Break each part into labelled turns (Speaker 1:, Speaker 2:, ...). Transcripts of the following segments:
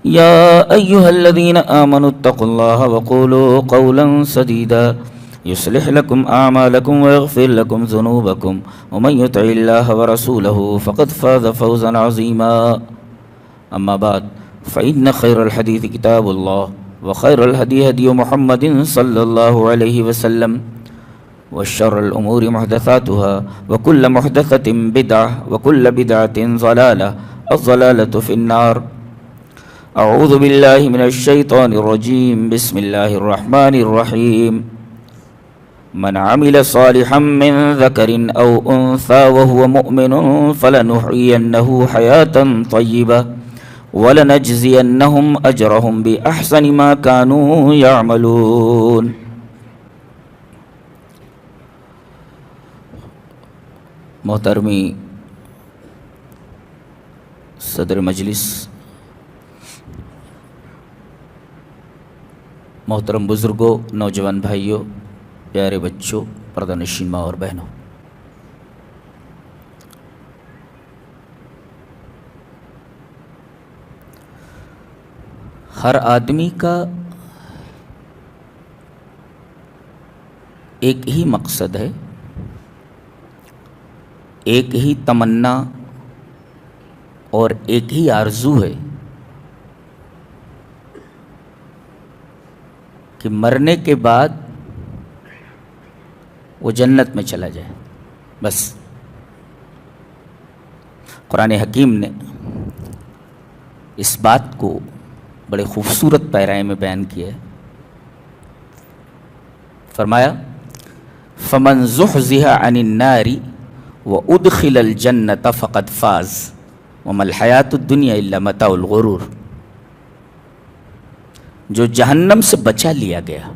Speaker 1: يا أيها الذين آمنوا اتقوا الله وقولوا قولا سديدا يصلح لكم أعمالكم ويغفر لكم ذنوبكم ومن يطع الله ورسوله فقد فاز فوزا عظيما. أما بعد فإن خير الحديث كتاب الله وخير الهدي هدي محمد صلى الله عليه وسلم وشر الأمور محدثاتها وكل محدثة بدعة وكل بدعة ضلالة الضلالة في النار. أعوذ بالله من الشيطان الرجيم. بسم الله الرحمن الرحيم. من عمل صالحا من ذكر أو أنثى وهو مؤمن فلنحيينه حياة طيبة ولنجزينهم أجرهم بأحسن ما كانوا يعملون. محترمی صدر مجلس، محترم بزرگوں، نوجوان بھائیوں، پیارے بچوں، پردہ نشین ماں اور بہنوں، ہر آدمی کا ایک ہی مقصد ہے، ایک ہی تمنا اور ایک ہی آرزو ہے کہ مرنے کے بعد وہ جنت میں چلا جائے. بس قرآن حکیم نے اس بات کو بڑے خوبصورت پیرائے میں بیان کیا ہے. فرمایا فَمَنْ زُحْزِحَ عَنِ النَّارِ وَأُدْخِلَ الْجَنَّةَ فَقَدْ فَازَ وَمَا الْحَيَاةُ الدُّنْيَا إِلَّا مَتَاعُ الْغُرُورِ. جو جہنم سے بچا لیا گیا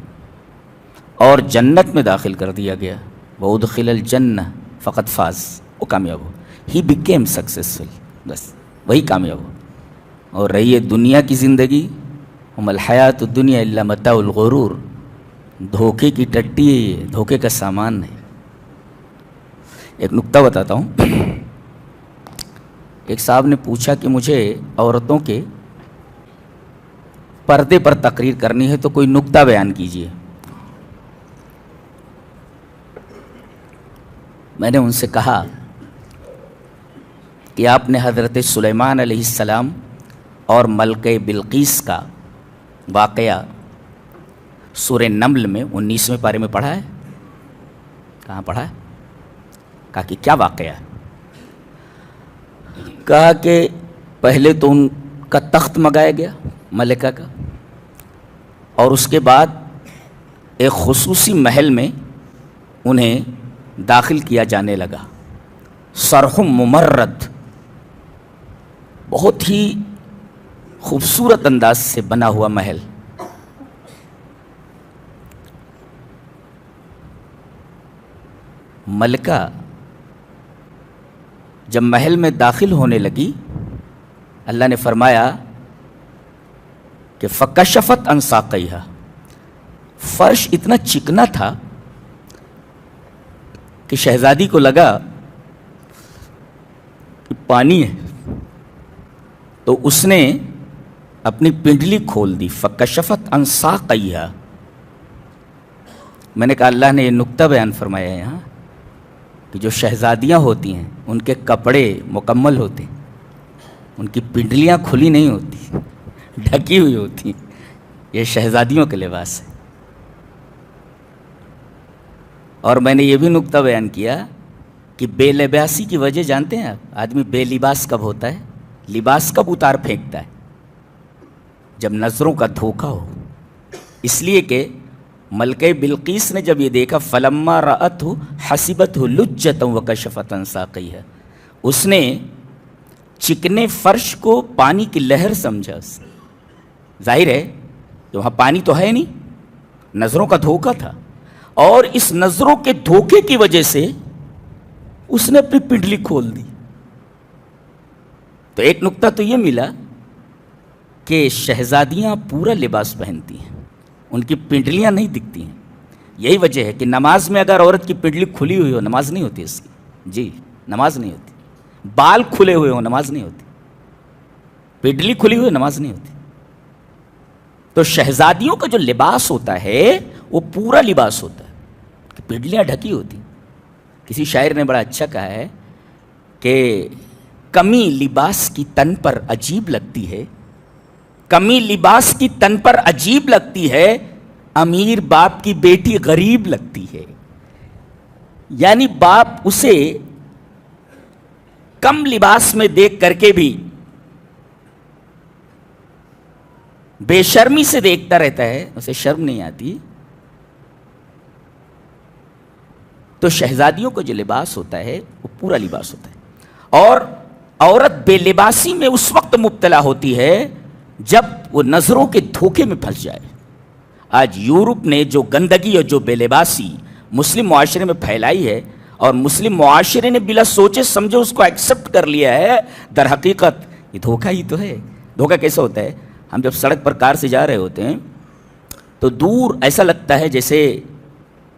Speaker 1: اور جنت میں داخل کر دیا گیا، وَأُدْخِلَ الْجَنَّةَ فَقَدْ فَازَ، وہ کامیاب ہو. ہی بیکیم سکسیسفل، بس وہی کامیاب ہو. اور رہی ہے دنیا کی زندگی، وَمَا الْحَيَاةُ الدُّنْيَا إِلَّا مَتَاعُ الْغُرُورِ، دھوکے کی ٹٹی ہے، یہ دھوکے کا سامان ہے. ایک نکتہ بتاتا ہوں. ایک صاحب نے پوچھا کہ مجھے عورتوں کے پردے پر تقریر کرنی ہے تو کوئی نکتہ بیان کیجیے. میں نے ان سے کہا کہ آپ نے حضرت سلیمان علیہ السلام اور ملکہ بلقیس کا واقعہ سورہ نمل میں 19ویں پارے میں پڑھا ہے؟ کہاں پڑھا ہے؟ کہا کہ کیا واقعہ ہے؟ کہا کہ پہلے تو ان کا تخت منگایا گیا ملکہ کا، اور اس کے بعد ایک خصوصی محل میں انہیں داخل کیا جانے لگا. صرح ممرد، بہت ہی خوبصورت انداز سے بنا ہوا محل. ملکہ جب محل میں داخل ہونے لگی، اللہ نے فرمایا کہ فَكَشَفَتْ عَنْ سَاقَيْهَا، فرش اتنا چکنا تھا کہ شہزادی کو لگا کہ پانی ہے، تو اس نے اپنی پنڈلی کھول دی. فَكَشَفَتْ عَنْ سَاقَيْهَا. میں نے کہا اللہ نے یہ نکتہ بیان فرمایا ہے یہاں کہ جو شہزادیاں ہوتی ہیں ان کے کپڑے مکمل ہوتے ہیں، ان کی پنڈلیاں کھلی نہیں ہوتی، ڈھکی ہوئی ہوتی. یہ شہزادیوں کے لباس ہے. اور میں نے یہ بھی نکتہ بیان کیا کہ بے لباسی کی وجہ جانتے ہیں آپ؟ آدمی بے لباس کب ہوتا ہے؟ لباس کب اتار پھینکتا ہے؟ جب نظروں کا دھوکہ ہو. اس لیے کہ ملکہ بلقیس نے جب یہ دیکھا فلما رأتہ حسبتہ لجۃ وکشفت عن ساقیہا، اس نے چکنے فرش کو پانی کی لہر سمجھا. ظاہر ہے کہ وہاں پانی تو ہے نہیں، نظروں کا دھوکہ تھا، اور اس نظروں کے دھوکے کی وجہ سے اس نے اپنی پنڈلی کھول دی. تو ایک نکتہ تو یہ ملا کہ شہزادیاں پورا لباس پہنتی ہیں، ان کی پنڈلیاں نہیں دکھتی ہیں. یہی وجہ ہے کہ نماز میں اگر عورت کی پنڈلی کھلی ہوئی ہو نماز نہیں ہوتی اس کی. جی نماز نہیں ہوتی. بال کھلے ہوئے ہوں نماز نہیں ہوتی. پنڈلی کھلی ہوئی نماز نہیں ہوتی. تو شہزادیوں کا جو لباس ہوتا ہے وہ پورا لباس ہوتا ہے، پنڈلیاں ڈھکی ہوتی. کسی شاعر نے بڑا اچھا کہا ہے کہ کمی لباس کی تن پر عجیب لگتی ہے، کمی لباس کی تن پر عجیب لگتی ہے، امیر باپ کی بیٹی غریب لگتی ہے. یعنی باپ اسے کم لباس میں دیکھ کر کے بھی بے شرمی سے دیکھتا رہتا ہے، اسے شرم نہیں آتی. تو شہزادیوں کا جو لباس ہوتا ہے وہ پورا لباس ہوتا ہے. اور عورت بے لباسی میں اس وقت مبتلا ہوتی ہے جب وہ نظروں کے دھوکے میں پھنس جائے. آج یورپ نے جو گندگی اور جو بے لباسی مسلم معاشرے میں پھیلائی ہے، اور مسلم معاشرے نے بلا سوچے سمجھے اس کو ایکسپٹ کر لیا ہے، در حقیقت یہ دھوکہ ہی تو ہے. دھوکہ کیسے ہوتا ہے؟ ہم جب سڑک پر کار سے جا رہے ہوتے ہیں تو دور ایسا لگتا ہے جیسے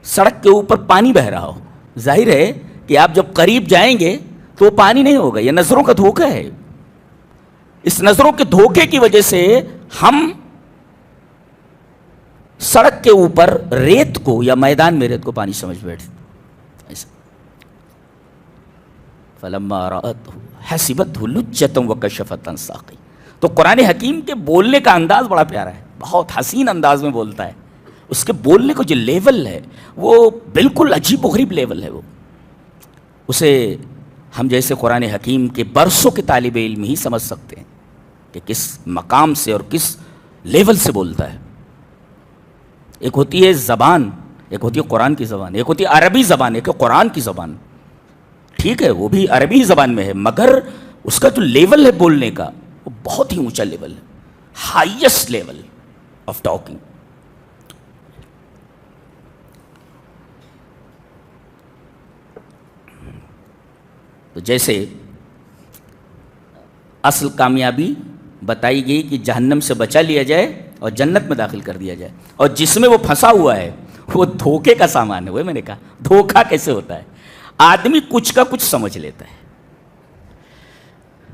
Speaker 1: سڑک کے اوپر پانی بہہ رہا ہو. ظاہر ہے کہ آپ جب قریب جائیں گے تو وہ پانی نہیں ہوگا، یہ نظروں کا دھوکہ ہے. اس نظروں کے دھوکے کی وجہ سے ہم سڑک کے اوپر ریت کو یا میدان میں ریت کو پانی سمجھ بیٹھے. فلما رأته حسبته لجة وكشفت عن ساقيه. تو قرآن حکیم کے بولنے کا انداز بڑا پیارا ہے، بہت حسین انداز میں بولتا ہے. اس کے بولنے کو جو لیول ہے وہ بالکل عجیب و غریب لیول ہے. وہ اسے ہم جیسے قرآن حکیم کے برسوں کے طالب علم ہی سمجھ سکتے ہیں کہ کس مقام سے اور کس لیول سے بولتا ہے. ایک ہوتی ہے زبان، ایک ہوتی ہے قرآن کی زبان، ایک ہوتی ہے عربی زبان، ایک ہے قرآن کی زبان. ٹھیک ہے وہ بھی عربی زبان میں ہے، مگر اس کا جو لیول ہے بولنے کا وہ بہت ہی اونچا لیول ہے، ہائیسٹ لیول آف ٹاکنگ. تو جیسے اصل کامیابی بتائی گئی کہ جہنم سے بچا لیا جائے اور جنت میں داخل کر دیا جائے، اور جس میں وہ پھنسا ہوا ہے وہ دھوکے کا سامان ہے. وہ میں نے کہا دھوکا کیسے ہوتا ہے؟ آدمی کچھ کا کچھ سمجھ لیتا ہے،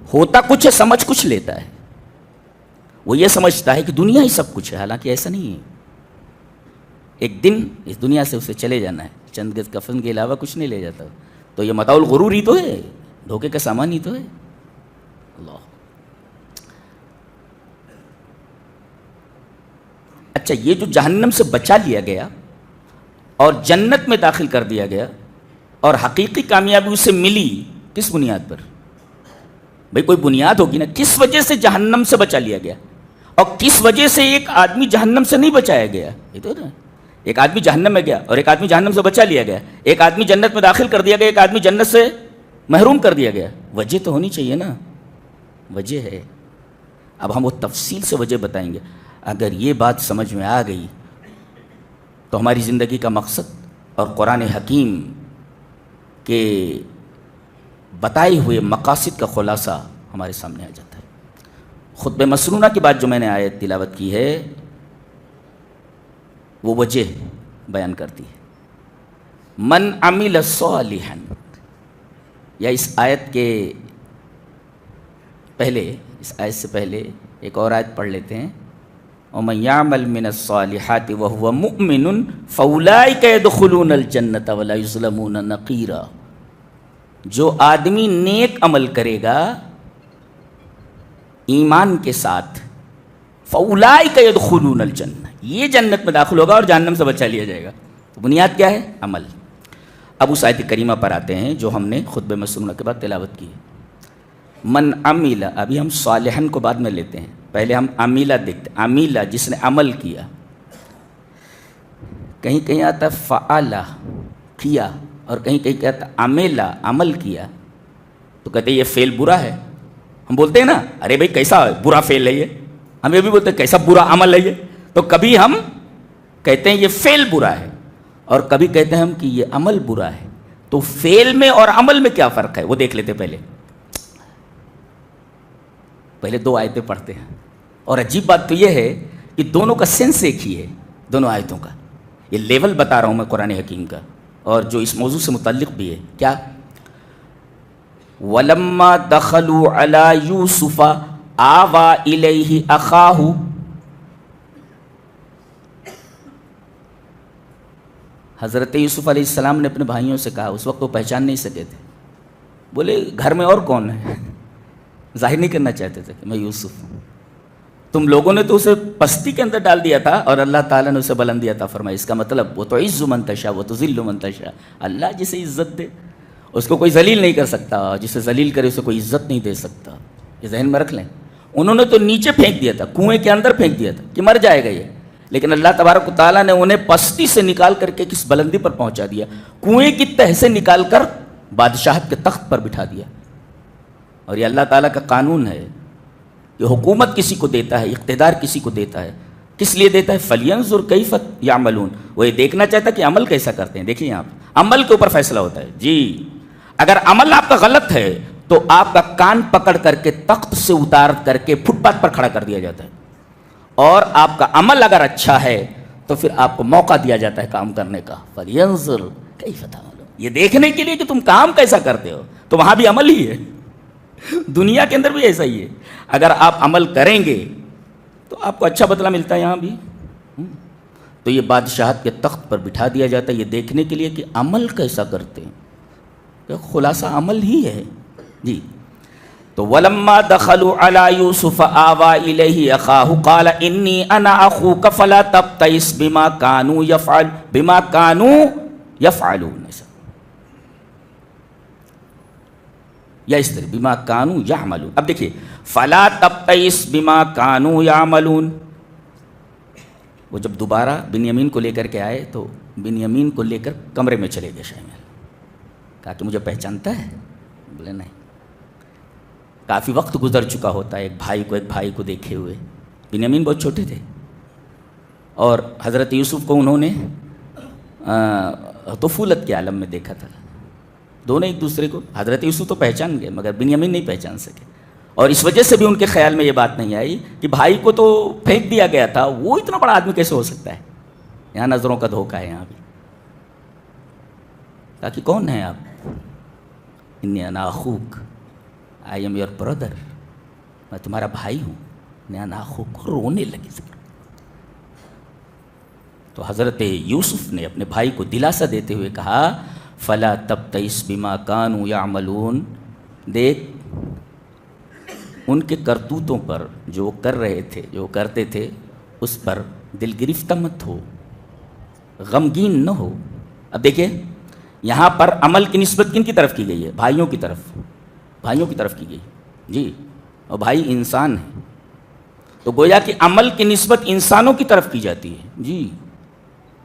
Speaker 1: ہوتا کچھ ہے سمجھ کچھ لیتا ہے. وہ یہ سمجھتا ہے کہ دنیا ہی سب کچھ ہے، حالانکہ ایسا نہیں ہے. ایک دن اس دنیا سے اسے چلے جانا ہے، چند گز کفن کے علاوہ کچھ نہیں لے جاتا. تو یہ متاع الغرور ہی تو ہے، دھوکے کا سامان ہی تو ہے. اللہ. اچھا، یہ جو جہنم سے بچا لیا گیا اور جنت میں داخل کر دیا گیا اور حقیقی کامیابی اسے ملی، کس بنیاد پر؟ بھئی کوئی بنیاد ہوگی نا. کس وجہ سے جہنم سے بچا لیا گیا اور کس وجہ سے ایک آدمی جہنم سے نہیں بچایا گیا؟ یہ تو نا، ایک آدمی جہنم میں گیا اور ایک آدمی جہنم سے بچا لیا گیا، ایک آدمی جنت میں داخل کر دیا گیا، ایک آدمی جنت سے محروم کر دیا گیا. وجہ تو ہونی چاہیے نا، وجہ ہے. اب ہم وہ تفصیل سے وجہ بتائیں گے. اگر یہ بات سمجھ میں آ گئی تو ہماری زندگی کا مقصد اور قرآن حکیم کے بتائے ہوئے مقاصد کا خلاصہ ہمارے سامنے آ جاتا ہے. خطبہ مسنونہ کے بعد جو میں نے آیت تلاوت کی ہے وہ وجہ بیان کرتی ہے. من عمل صالحا، یا اس آیت کے پہلے، اس آیت سے پہلے ایک اور آیت پڑھ لیتے ہیں. وَمَن يَعْمَلْ مِنَ الصَّالِحَاتِ وَهُوَ مُؤْمِنٌ فَأُولَٰئِكَ يَدْخُلُونَ الْجَنَّةَ وَلَا يُظْلَمُونَ نَقِيرًا. جو آدمی نیک عمل کرے گا ایمان کے ساتھ، فَأُولَٰئِكَ يَدْخُلُونَ الْجَنَّةَ، یہ جنت میں داخل ہوگا اور جہنم سے بچا لیا جائے گا. تو بنیاد کیا ہے؟ عمل. اب اس آیت کریمہ پر آتے ہیں جو ہم نے خطبہ مسنونہ کے بعد تلاوت کی. من عمل، ابھی ہم صالحن کو بعد میں لیتے ہیں، پہلے ہم عمیلہ دیکھتے ہیں. عمیلہ جس نے عمل کیا، کہیں کہیں آتا ہے فعلا کیا، اور کہیں کہیں کہتا ہے عمیلہ عمل کیا. تو کہتے ہیں یہ فعل برا ہے. ہم بولتے ہیں نا ارے بھائی کیسا برا فعل ہے یہ، ہم یہ بھی بولتے ہیں کیسا برا عمل ہے یہ. تو کبھی ہم کہتے ہیں یہ فعل برا ہے اور کبھی کہتے ہیں ہم کہ یہ عمل برا ہے. تو فعل میں اور عمل میں کیا فرق ہے وہ دیکھ لیتے. پہلے دو آیتیں پڑھتے ہیں. اور عجیب بات تو یہ ہے کہ دونوں کا سینس ایک ہی ہے، دونوں آیتوں کا. یہ لیول بتا رہا ہوں میں قرآن حکیم کا، اور جو اس موضوع سے متعلق بھی ہے. کیا؟ وَلَمَّا دَخَلُوا عَلَى يُوسُفَ آوَى إِلَيْهِ أَخَاهُ. حضرت یوسف علیہ السلام نے اپنے بھائیوں سے کہا، اس وقت وہ پہچان نہیں سکے تھے، بولے گھر میں اور کون ہے؟ ظاہر نہیں کرنا چاہتے تھے کہ میں یوسف ہوں۔ تم لوگوں نے تو اسے پستی کے اندر ڈال دیا تھا اور اللہ تعالیٰ نے اسے بلندی عطا فرمائی۔ اس کا مطلب وہ تو عز من تشاء وہ تو ذل من تشاء، اللہ جسے عزت دے اس کو کوئی ذلیل نہیں کر سکتا، جسے ذلیل کرے اسے کوئی عزت نہیں دے سکتا، یہ ذہن میں رکھ لیں۔ انہوں نے تو نیچے پھینک دیا تھا، کنویں کے اندر پھینک دیا تھا کہ مر جائے گا یہ، لیکن اللہ تبارک و تعالیٰ نے انہیں پستی سے نکال کر کے کس بلندی پر پہنچا دیا، کنویں کی تہ سے نکال کر بادشاہت کے تخت پر بٹھا دیا۔ اور یہ اللہ تعالیٰ کا قانون ہے، یہ حکومت کسی کو دیتا ہے، اقتدار کسی کو دیتا ہے، کس لیے دیتا ہے؟ فَلْيَنْظُرْ كَيْفَ يَعْمَلُونَ، وہ یہ دیکھنا چاہتا ہے کہ عمل کیسا کرتے ہیں۔ دیکھیں یہاں عمل کے اوپر فیصلہ ہوتا ہے جی۔ اگر عمل آپ کا غلط ہے تو آپ کا کان پکڑ کر کے تخت سے اتار کر کے فٹ پاتھ پر کھڑا کر دیا جاتا ہے، اور آپ کا عمل اگر اچھا ہے تو پھر آپ کو موقع دیا جاتا ہے کام کرنے کا۔ فَلْيَنْظُرْ كَيْفَ تَعْمَلُونَ، یہ دیکھنے کے لیے کہ تم کام کیسا کرتے ہو، تو وہاں بھی عمل ہی ہے، دنیا کے اندر بھی ایسا ہی ہے۔ اگر آپ عمل کریں گے تو آپ کو اچھا بدلہ ملتا ہے یہاں بھی۔ تو یہ بادشاہت کے تخت پر بٹھا دیا جاتا ہے یہ دیکھنے کے لیے کہ عمل کیسا کرتے ہیں، خلاصہ عمل ہی ہے جی۔ تو وَلَمَّا دَخَلُوا عَلَى يُوسُفَ آوَى إِلَيْهِ أَخَاهُ قَالَ إِنِّي أَنَا أَخُوكَ فَلَا تَبْتَئِسْ بِمَا كَانُوا يَفْعَلُونَ، یا اس طرح بِمَا كَانُوا يَعْمَلُونَ۔ اب دیکھیے فَلَا تَبْتَئِسْ بِمَا كَانُوا يَعْمَلُونَ، وہ جب دوبارہ بنیامین کو لے کر کے آئے تو بنیامین کو لے کر کمرے میں چلے گئے شہر میں، کہا کہ مجھے پہچانتا ہے؟ بولے نہیں، کافی وقت گزر چکا ہوتا ہے ایک بھائی کو دیکھے ہوئے۔ بنیامین بہت چھوٹے تھے اور حضرت یوسف کو انہوں نے طفولت کے عالم میں دیکھا تھا، دونوں ایک دوسرے کو، حضرت یوسف تو پہچان گئے مگر بنیامین نہیں پہچان سکے، اور اس وجہ سے بھی ان کے خیال میں یہ بات نہیں آئی کہ بھائی کو تو پھینک دیا گیا تھا، وہ اتنا بڑا آدمی کیسے ہو سکتا ہے۔ یہاں نظروں کا دھوکہ ہے یہاں بھی، کہا کہ کون ہے آپ؟ انی انا اخوک، آئی ایم یور برادر، میں تمہارا بھائی ہوں، انی انا اخوک، رونے لگے۔ تو حضرت یوسف نے اپنے بھائی کو دلاسا دیتے ہوئے کہا فلا تبتئس بما كانوا يعملون، دیکھ ان کے کرتوتوں پر جو وہ کر رہے تھے، جو کرتے تھے، اس پر دل گرفتہ مت ہو، غمگین نہ ہو۔ اب دیکھیں یہاں پر عمل کی نسبت کن کی طرف کی گئی ہے؟ بھائیوں کی طرف کی گئی جی، اور بھائی انسان ہے، تو گویا کہ عمل کی نسبت انسانوں کی طرف کی جاتی ہے جی۔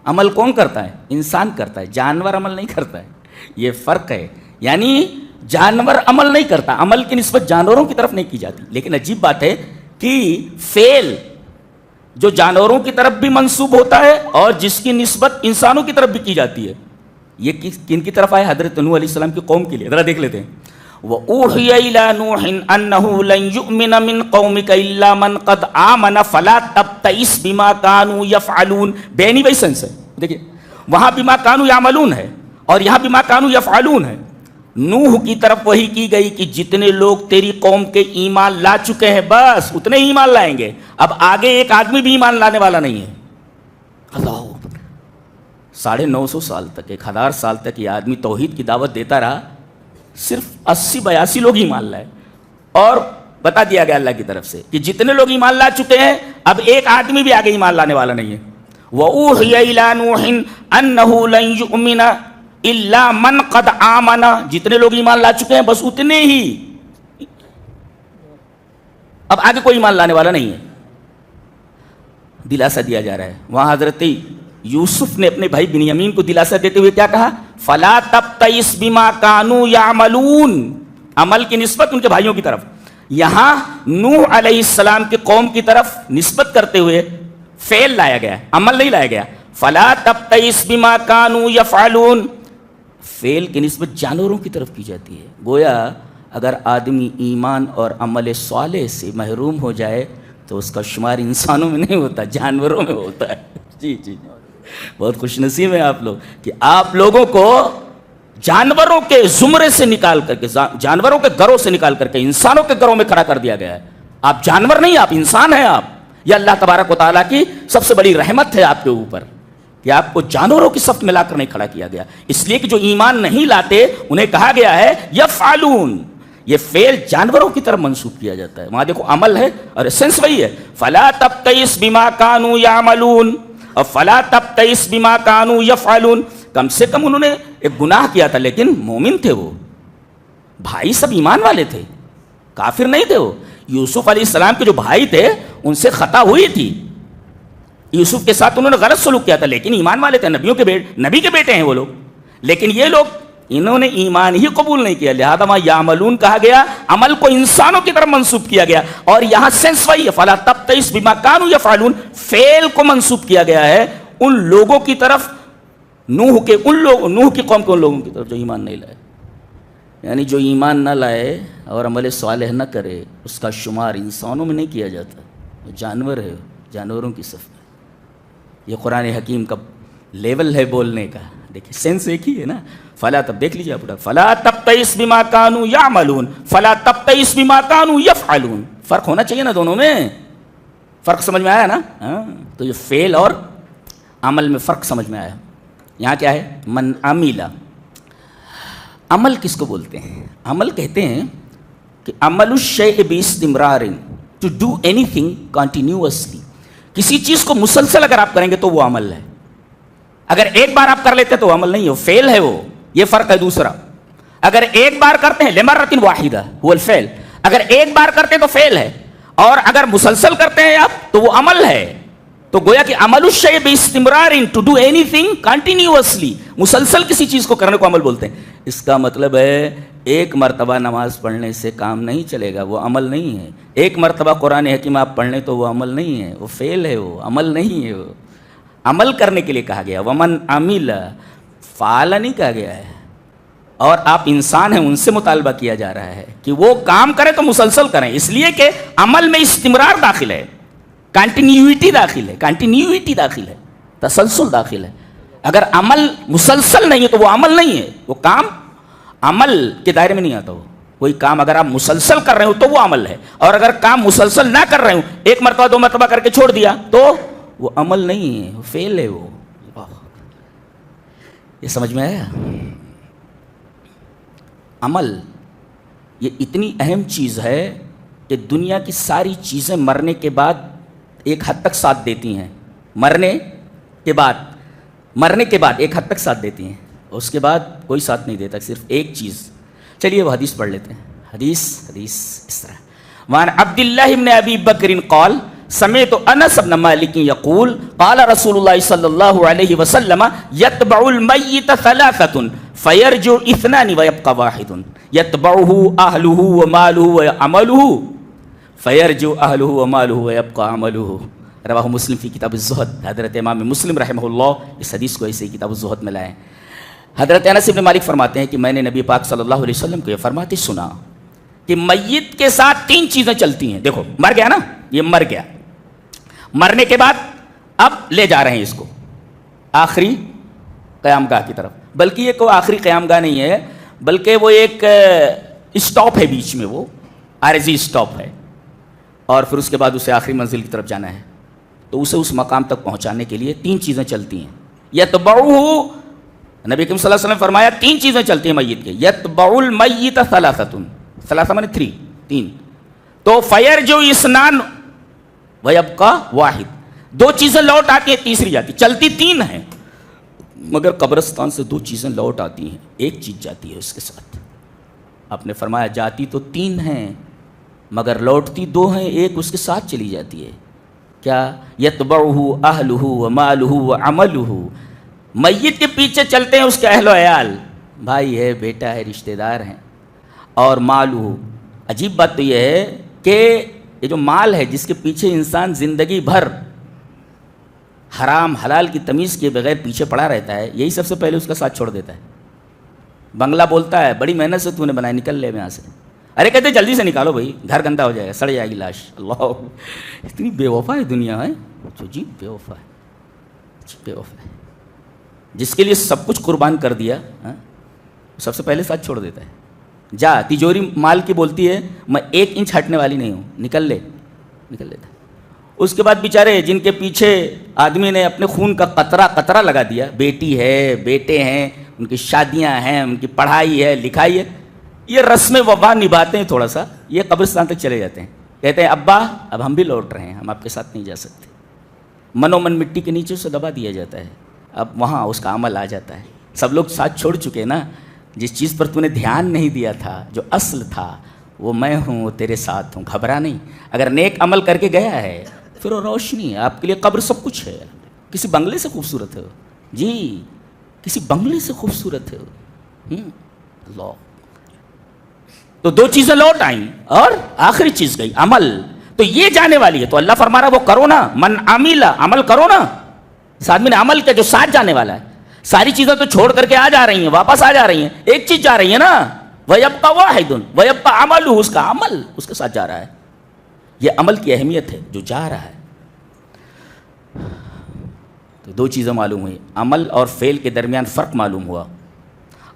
Speaker 1: عمل کون کرتا ہے؟ انسان کرتا ہے، جانور عمل نہیں کرتا ہے، یہ فرق ہے۔ یعنی جانور عمل نہیں کرتا، عمل کی نسبت جانوروں کی طرف نہیں کی جاتی۔ لیکن عجیب بات ہے کہ فعل جو جانوروں کی طرف بھی منسوب ہوتا ہے اور جس کی نسبت انسانوں کی طرف بھی کی جاتی ہے، یہ کن کی طرف آئے؟ حضرت نوح علیہ السلام کی قوم کے لیے، ذرا دیکھ لیتے ہیں۔ وَأُوحِيَ إِلَىٰ نُوحٍ أَنَّهُ لَن يُؤْمِنَ مِن قَوْمِكَ إِلَّا مَن قَدْ آمَنَ فَلَا تَبْتَئِسْ بِمَا كَانُوا يَفْعَلُونَ، بینی وہی سینس ہے، دیکھیں وہاں بِمَا كَانُوا يَعْمَلُونَ ہے اور یہاں بِمَا كَانُوا يَفْعَلُونَ ہے۔ نوح کی طرف وہی کی گئی کہ جتنے لوگ تیری قوم کے ایمان لا چکے ہیں بس اتنے ہی ایمان لائیں گے، اب آگے ایک آدمی بھی ایمان لانے والا نہیں ہے۔ اللہ 950 سال تک، 1000 سال تک یہ آدمی توحید کی دعوت دیتا رہا، صرف 80-82 لوگ ایمان لائے، اور بتا دیا گیا اللہ کی طرف سے کہ جتنے لوگ ایمان لا چکے ہیں اب ایک آدمی بھی آگے ایمان لانے والا نہیں ہے۔ وَأُوحِيَ إِلَىٰ نُوحٍ أَنَّهُ لَن يُؤْمِنَ إِلَّا مَن قَدْ آمَنَ، جتنے لوگ ایمان لا چکے ہیں بس اتنے ہی، اب آگے کوئی ایمان لانے والا نہیں ہے، دلاسا دیا جا رہا ہے۔ وہاں حضرت یوسف نے اپنے بھائی بنیامین کو دلاسا دیتے ہوئے کیا کہا؟ فَلَا تَبْتَئِسْ بِمَا كَانُوا يَعْمَلُونَ، عمل کی نسبت ان کے بھائیوں کی طرف، یہاں نوح علیہ السلام کی قوم کی طرف نسبت کرتے ہوئے فعل لایا گیا، عمل نہیں لایا گیا۔ فَلَا تَبْتَئِسْ بِمَا كَانُوا يَفْعَلُونَ، فعل کی نسبت جانوروں کی طرف کی جاتی ہے۔ گویا اگر آدمی ایمان اور عمل صالح سے محروم ہو جائے تو اس کا شمار انسانوں میں نہیں ہوتا، جانوروں میں ہوتا ہے۔ جی جی بہت خوش نصیب ہیں آپ لوگ کہ آپ لوگوں کو جانوروں کے زمرے سے نکال کر کے، جانوروں کے گروہ سے نکال کر کے انسانوں کے گروہ میں کھڑا کر دیا گیا ہے۔ آپ جانور نہیں، آپ انسان ہیں۔ آپ یہ اللہ تبارک و تعالیٰ کی سب سے بڑی رحمت ہے آپ کے اوپر کہ آپ کو جانوروں کی صف میں لا کر نہیں کھڑا کیا گیا، اس لیے کہ جو ایمان نہیں لاتے انہیں کہا گیا ہے یفعلون، یہ فعل جانوروں کی طرف منسوب کیا جاتا ہے. وہاں دیکھو عمل ہے اور سینس وہی ہے. فلا تبتئس بما كانوا يعملون اور فلا تبتئس بما كانوا يفعلون. کم سے کم انہوں نے ایک گناہ کیا تھا لیکن مومن تھے، وہ بھائی سب ایمان والے تھے، کافر نہیں تھے. وہ یوسف علیہ السلام کے جو بھائی تھے ان سے خطا ہوئی تھی، یوسف کے ساتھ انہوں نے غلط سلوک کیا تھا لیکن ایمان والے تھے، نبی کے بیٹے ہیں وہ لوگ. لیکن یہ لوگ انہوں نے ایمان ہی قبول نہیں کیا، لہذا وہاں یعملون کہا گیا، عمل کو انسانوں کی طرف منسوب کیا گیا. اور یہاں سینس وہی ہے، فلا تبتئس بما كانوا يفعلون، فعل کو منسوب کیا گیا ہے ان لوگوں کی طرف، نوح کی قوم کے ان لوگوں کی طرف جو ایمان نہیں لائے. یعنی جو ایمان نہ لائے اور عمل صالح نہ کرے اس کا شمار انسانوں میں نہیں کیا جاتا، وہ جانور ہے، جانوروں کی صف میں. یہ قرآن حکیم کا لیول ہے بولنے کا. دیکھیں سینس ایک ہی ہے نا. فلا تب دیکھ لیجیے آپ، فلا تبتئس بما كانوا يعملون فلا تبتئس بما كانوا يفعلون. فرق ہونا چاہیے نا دونوں میں. فرق سمجھ میں آیا نا؟ تو یہ فعل اور عمل میں فرق سمجھ میں آیا. یہاں کیا ہے؟ من عمل. عمل کس کو بولتے ہیں؟ عمل کہتے ہیں کہ عمل الشیء باستمرار، to do anything continuously. کسی چیز کو مسلسل اگر آپ کریں گے تو وہ عمل ہے. اگر ایک بار آپ کر لیتے تو وہ عمل نہیں ہے، وہ فعل ہے. وہ یہ فرق ہے. دوسرا، اگر ایک بار کرتے ہیں لمرۃ واحدہ وہ الفعل، اگر ایک بار کرتے تو فعل ہے، اور اگر مسلسل کرتے ہیں آپ تو وہ عمل ہے. تو گویا کہ عمل الشیء باستمرار، to do anything continuously, مسلسل کسی چیز کو کرنے کو عمل بولتے ہیں. اس کا مطلب ہے ایک مرتبہ نماز پڑھنے سے کام نہیں چلے گا، وہ عمل نہیں ہے. ایک مرتبہ قرآن حکیم آپ پڑھ لیں تو وہ عمل نہیں ہے، وہ فعل ہے، وہ عمل نہیں ہے. وہ عمل کرنے کے لیے کہا گیا. ومن عمل، فعل نہیں کہا گیا ہے. اور آپ انسان ہیں، ان سے مطالبہ کیا جا رہا ہے کہ وہ کام کریں تو مسلسل کریں، اس لیے کہ عمل میں استمرار داخل ہے، کنٹینیوٹی داخل ہے، تسلسل داخل ہے. اگر عمل مسلسل نہیں ہے تو وہ عمل نہیں ہے، وہ کام عمل کے دائرے میں نہیں آتا. وہ کوئی کام اگر آپ مسلسل کر رہے ہو تو وہ عمل ہے، اور اگر کام مسلسل نہ کر رہے ہو، ایک مرتبہ دو مرتبہ کر کے چھوڑ دیا تو وہ عمل نہیں ہے، وہ فعل ہے. وہ یہ سمجھ میں آیا؟ عمل یہ اتنی اہم چیز ہے کہ دنیا کی ساری چیزیں مرنے کے بعد ایک حد تک ساتھ دیتی ہیں. مرنے کے بعد ایک حد تک ساتھ دیتی ہیں، اس کے بعد کوئی ساتھ نہیں دیتا، صرف ایک چیز. چلیے وہ حدیث پڑھ لیتے ہیں. حدیث اس طرح. وعن عبد الله بن ابي بكر قال سمعت انس بن مالك يقول قال رسول الله صلى الله عليه وسلم يتبع الميت ثلاثه فيرجع اثنان ويبقى واحد يتبعه اهله وماله وعمله فيرجع اهله وماله ويبقى عمله. رواہ مسلم فی کتاب الزہد. حضرت امام مسلم رحمہ اللہ اس حدیث کو ایسے ہی کتاب الزہد میں لائے. حضرت انس بن مالک فرماتے ہیں کہ میں نے نبی پاک صلی اللہ علیہ وسلم کو یہ فرماتے سنا کہ میت کے ساتھ تین چیزیں چلتی ہیں. دیکھو مر گیا نا، یہ مر گیا، مرنے کے بعد اب لے جا رہے ہیں اس کو آخری قیام گاہ کی طرف. بلکہ یہ کوئی آخری قیام گاہ نہیں ہے، بلکہ وہ ایک اسٹاپ ہے بیچ میں، وہ عارضی اسٹاپ ہے، اور پھر اس کے بعد اسے آخری منزل کی طرف جانا ہے. تو اسے اس مقام تک پہنچانے کے لیے تین چیزیں چلتی ہیں. یتبعہ، نبی کریم صلی اللہ علیہ وسلم فرمایا تین چیزیں چلتی ہیں میت کے. یتبع المیت ثلاثۃ، ثلاثہ مانے تین. تو فیرجع اثنان ویبقى واحد، دو چیزیں لوٹ آتی ہیں، تیسری جاتی. چلتی تین ہیں مگر قبرستان سے دو چیزیں لوٹ آتی ہیں، ایک چیز جاتی ہے اس کے ساتھ. آپ نے فرمایا جاتی تو تین ہیں مگر لوٹتی دو ہیں، ایک اس کے ساتھ چلی جاتی ہے. کیا؟ یتبعہ اہلہ ومالہ وعملہ. میت کے پیچھے چلتے ہیں اس کے اہل و عیال، بھائی ہے، بیٹا ہے، رشتہ دار ہیں، اور مالہ. عجیب بات تو یہ ہے کہ یہ جو مال ہے جس کے پیچھے انسان زندگی بھر حرام حلال کی تمیز کے بغیر پیچھے پڑا رہتا ہے، یہی سب سے پہلے اس کا ساتھ چھوڑ دیتا ہے. بنگلہ بولتا ہے بڑی محنت سے تو نے بنایا، نکل لے یہاں سے. ارے کہتے جلدی سے نکالو بھائی، گھر گندا ہو جائے گا، سڑ جائے گی لاش. اللہ، اتنی بے وفا ہے دنیا ہے، جی بے وفا ہے. جس کے لیے سب کچھ قربان کر دیا سب سے پہلے ساتھ چھوڑ دیتا ہے. جا، تجوری مال کی بولتی ہے میں 1 انچ ہٹنے والی نہیں ہوں، نکل لیتا ہے. اس کے بعد بیچارے جن کے پیچھے آدمی نے اپنے خون کا قطرہ لگا دیا، بیٹی ہے، بیٹے ہیں، ان کی شادیاں ہیں، ان کی پڑھائی ہے، لکھائی ہے، یہ رسم وفا نبھاتے ہیں تھوڑا سا، یہ قبرستان تک چلے جاتے ہیں، کہتے ہیں ابا اب ہم بھی لوٹ رہے ہیں، ہم آپ کے ساتھ نہیں جا سکتے، منو من مٹی کے نیچے اسے دبا دیا جاتا ہے، اب وہاں اس کا عمل آ جاتا ہے، سب لوگ ساتھ چھوڑ چکے نا، جس چیز پر تو نے دھیان نہیں دیا تھا، جو اصل تھا وہ میں ہوں، وہ تیرے ساتھ ہوں، گھبرا نہیں، اگر نیک عمل کر کے گیا ہے پھر وہ روشنی ہے، آپ کے لیے قبر سب کچھ ہے، کسی بنگلے سے خوبصورت ہے جی، کسی بنگلے سے خوبصورت ہے اللہ۔ تو دو چیزیں لوٹ آئیں اور آخری چیز گئی عمل، تو یہ جانے والی ہے، تو اللہ فرما رہا ہے وہ کرو نا، من عمل، عمل کرو نا، اس آدمی نے عمل کیا جو ساتھ جانے والا ہے، ساری چیزیں تو چھوڑ کر کے آ جا رہی ہیں، واپس آ جا رہی ہیں، ایک چیز جا رہی ہے نا، وَيَبْقَى وَاحِدٌ وَيَبْقَى عَمَلُهُ، اس کا عمل اس کے ساتھ جا رہا ہے، یہ عمل کی اہمیت ہے جو جا رہا ہے۔ تو دو چیزیں معلوم ہوئی، عمل اور فعل کے درمیان فرق معلوم ہوا،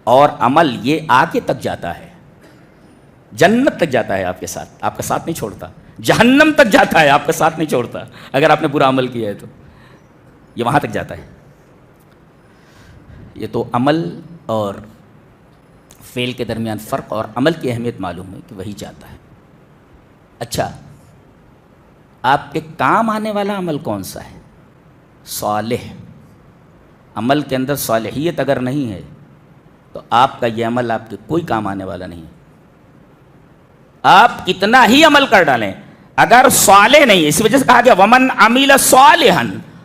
Speaker 1: اور عمل یہ آگے تک جاتا ہے، جنت تک جاتا ہے آپ کے ساتھ، آپ کا ساتھ نہیں چھوڑتا، جہنم تک جاتا ہے آپ کا ساتھ نہیں چھوڑتا، اگر آپ نے برا عمل کیا ہے تو یہ وہاں تک جاتا ہے۔ یہ تو عمل اور فعل کے درمیان فرق اور عمل کی اہمیت معلوم ہے کہ وہی جاتا ہے۔ اچھا، آپ کے کام آنے والا عمل کون سا ہے؟ صالح عمل کے اندر صالحیت اگر نہیں ہے تو آپ کا یہ عمل آپ کے کوئی کام آنے والا نہیں ہے، آپ کتنا ہی عمل کر ڈالیں اگر صالح نہیں ہے، اس وجہ سے کہا گیا ومن عمل صالحا،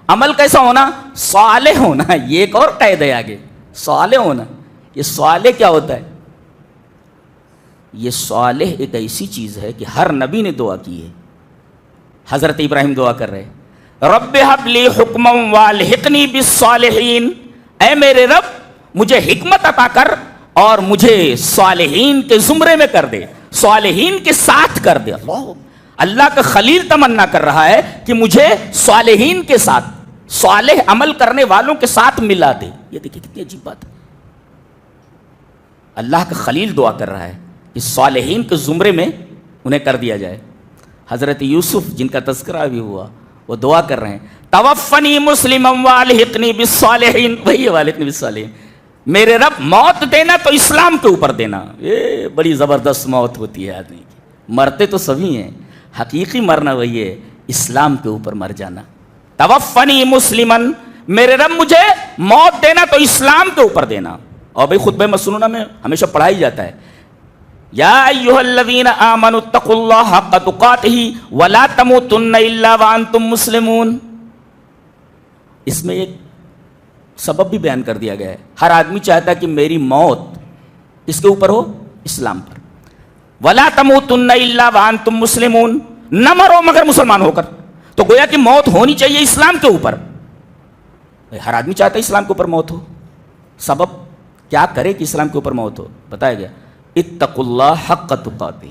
Speaker 1: عمل کیسا ہونا؟ صالح ہونا، یہ ایک اور قید ہے آگے، صالح ہونا۔ یہ صالح کیا ہوتا ہے؟ یہ صالح ایک ایسی چیز ہے کہ ہر نبی نے دعا کی ہے، حضرت ابراہیم دعا کر رہے رب ہب لی حکما والحقنی بالصالحین، اے میرے رب مجھے حکمت عطا کر اور مجھے صالحین کے زمرے میں کر دے، صالحین کے ساتھ کر دے۔ اللہ کا خلیل تمنا کر رہا ہے کہ مجھے صالحین کے ساتھ، صالح عمل کرنے والوں کے ساتھ ملا دے۔ یہ دیکھیں کتنی عجیب بات ہے، اللہ کا خلیل دعا کر رہا ہے کہ صالحین کے زمرے میں انہیں کر دیا جائے۔ حضرت یوسف جن کا تذکرہ بھی ہوا وہ دعا کر رہے ہیں توفنی مسلما والحقنی بالصالحین، وہی والحقنی بالصالحین، میرے رب موت دینا تو اسلام کے اوپر دینا۔ یہ بڑی زبردست موت ہوتی ہے آدمی کی، مرتے تو سبھی ہیں، حقیقی مرنا وہی ہے، اسلام کے اوپر مر جانا۔ توفنی مسلما، میرے رب مجھے موت دینا تو اسلام کے اوپر دینا۔ اور بھئی خطبہ مسنونہ میں ہمیشہ پڑھائی جاتا ہے یا ایھا الذین آمنوا اتقوا اللہ حق تقاتہ ولا تموتن الا وانتم مسلمون۔ اس میں ایک سبب بھی بیان کر دیا گیا ہے، ہر آدمی چاہتا ہے کہ میری موت اس کے اوپر ہو، اسلام پر۔ ولا تموتن الا وانتم مسلمون، نہ مرو مگر مسلمان ہو کر، تو گویا کہ موت ہونی چاہیے اسلام کے اوپر، ہر آدمی چاہتا ہے اسلام کے اوپر موت ہو۔ سبب کیا کرے کہ اسلام کے اوپر موت ہو؟ بتایا گیا اتقوا اللہ حق تقاتہ،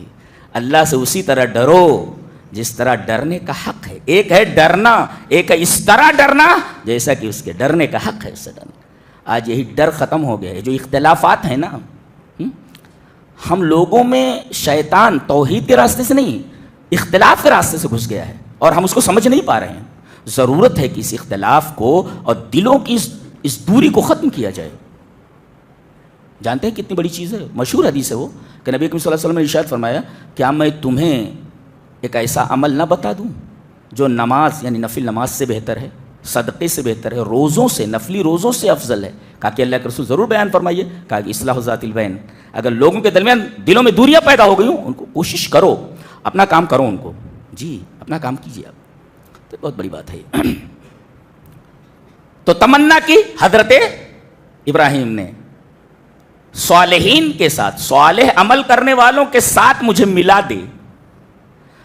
Speaker 1: اللہ سے اسی طرح ڈرو جس طرح ڈرنے کا حق ہے۔ ایک ہے ڈرنا، ایک ہے اس طرح ڈرنا جیسا کہ اس کے ڈرنے کا حق ہے، اس سے ڈرنا۔ آج یہی ڈر ختم ہو گیا ہے، جو اختلافات ہیں نا، ہم لوگوں میں شیطان توحید کے راستے سے نہیں، اختلاف کے راستے سے گھس گیا ہے اور ہم اس کو سمجھ نہیں پا رہے ہیں۔ ضرورت ہے کہ اس اختلاف کو اور دلوں کی اس دوری کو ختم کیا جائے۔ جانتے ہیں کتنی بڑی چیز ہے؟ مشہور حدیث ہے وہ کہ نبی کریم صلی اللہ علیہ وسلم نے ارشاد فرمایا کیا میں تمہیں ایک ایسا عمل نہ بتا دوں جو نماز یعنی نفل نماز سے بہتر ہے، صدقے سے بہتر ہے، روزوں سے، نفلی روزوں سے افضل ہے؟ کہا کہ اللہ کے رسول ضرور بیان فرمائیے۔ کہا کہ اصلاح ذات البین، اگر لوگوں کے درمیان دلوں میں دوریاں پیدا ہو گئی ہوں ان کو کوشش کرو، اپنا کام کرو، ان کو جی اپنا کام کیجیے آپ، تو بہت بڑی بات ہے۔ تو تمنا کی حضرت ابراہیم نے صالحین کے ساتھ، صالح عمل کرنے والوں کے ساتھ مجھے ملا دے۔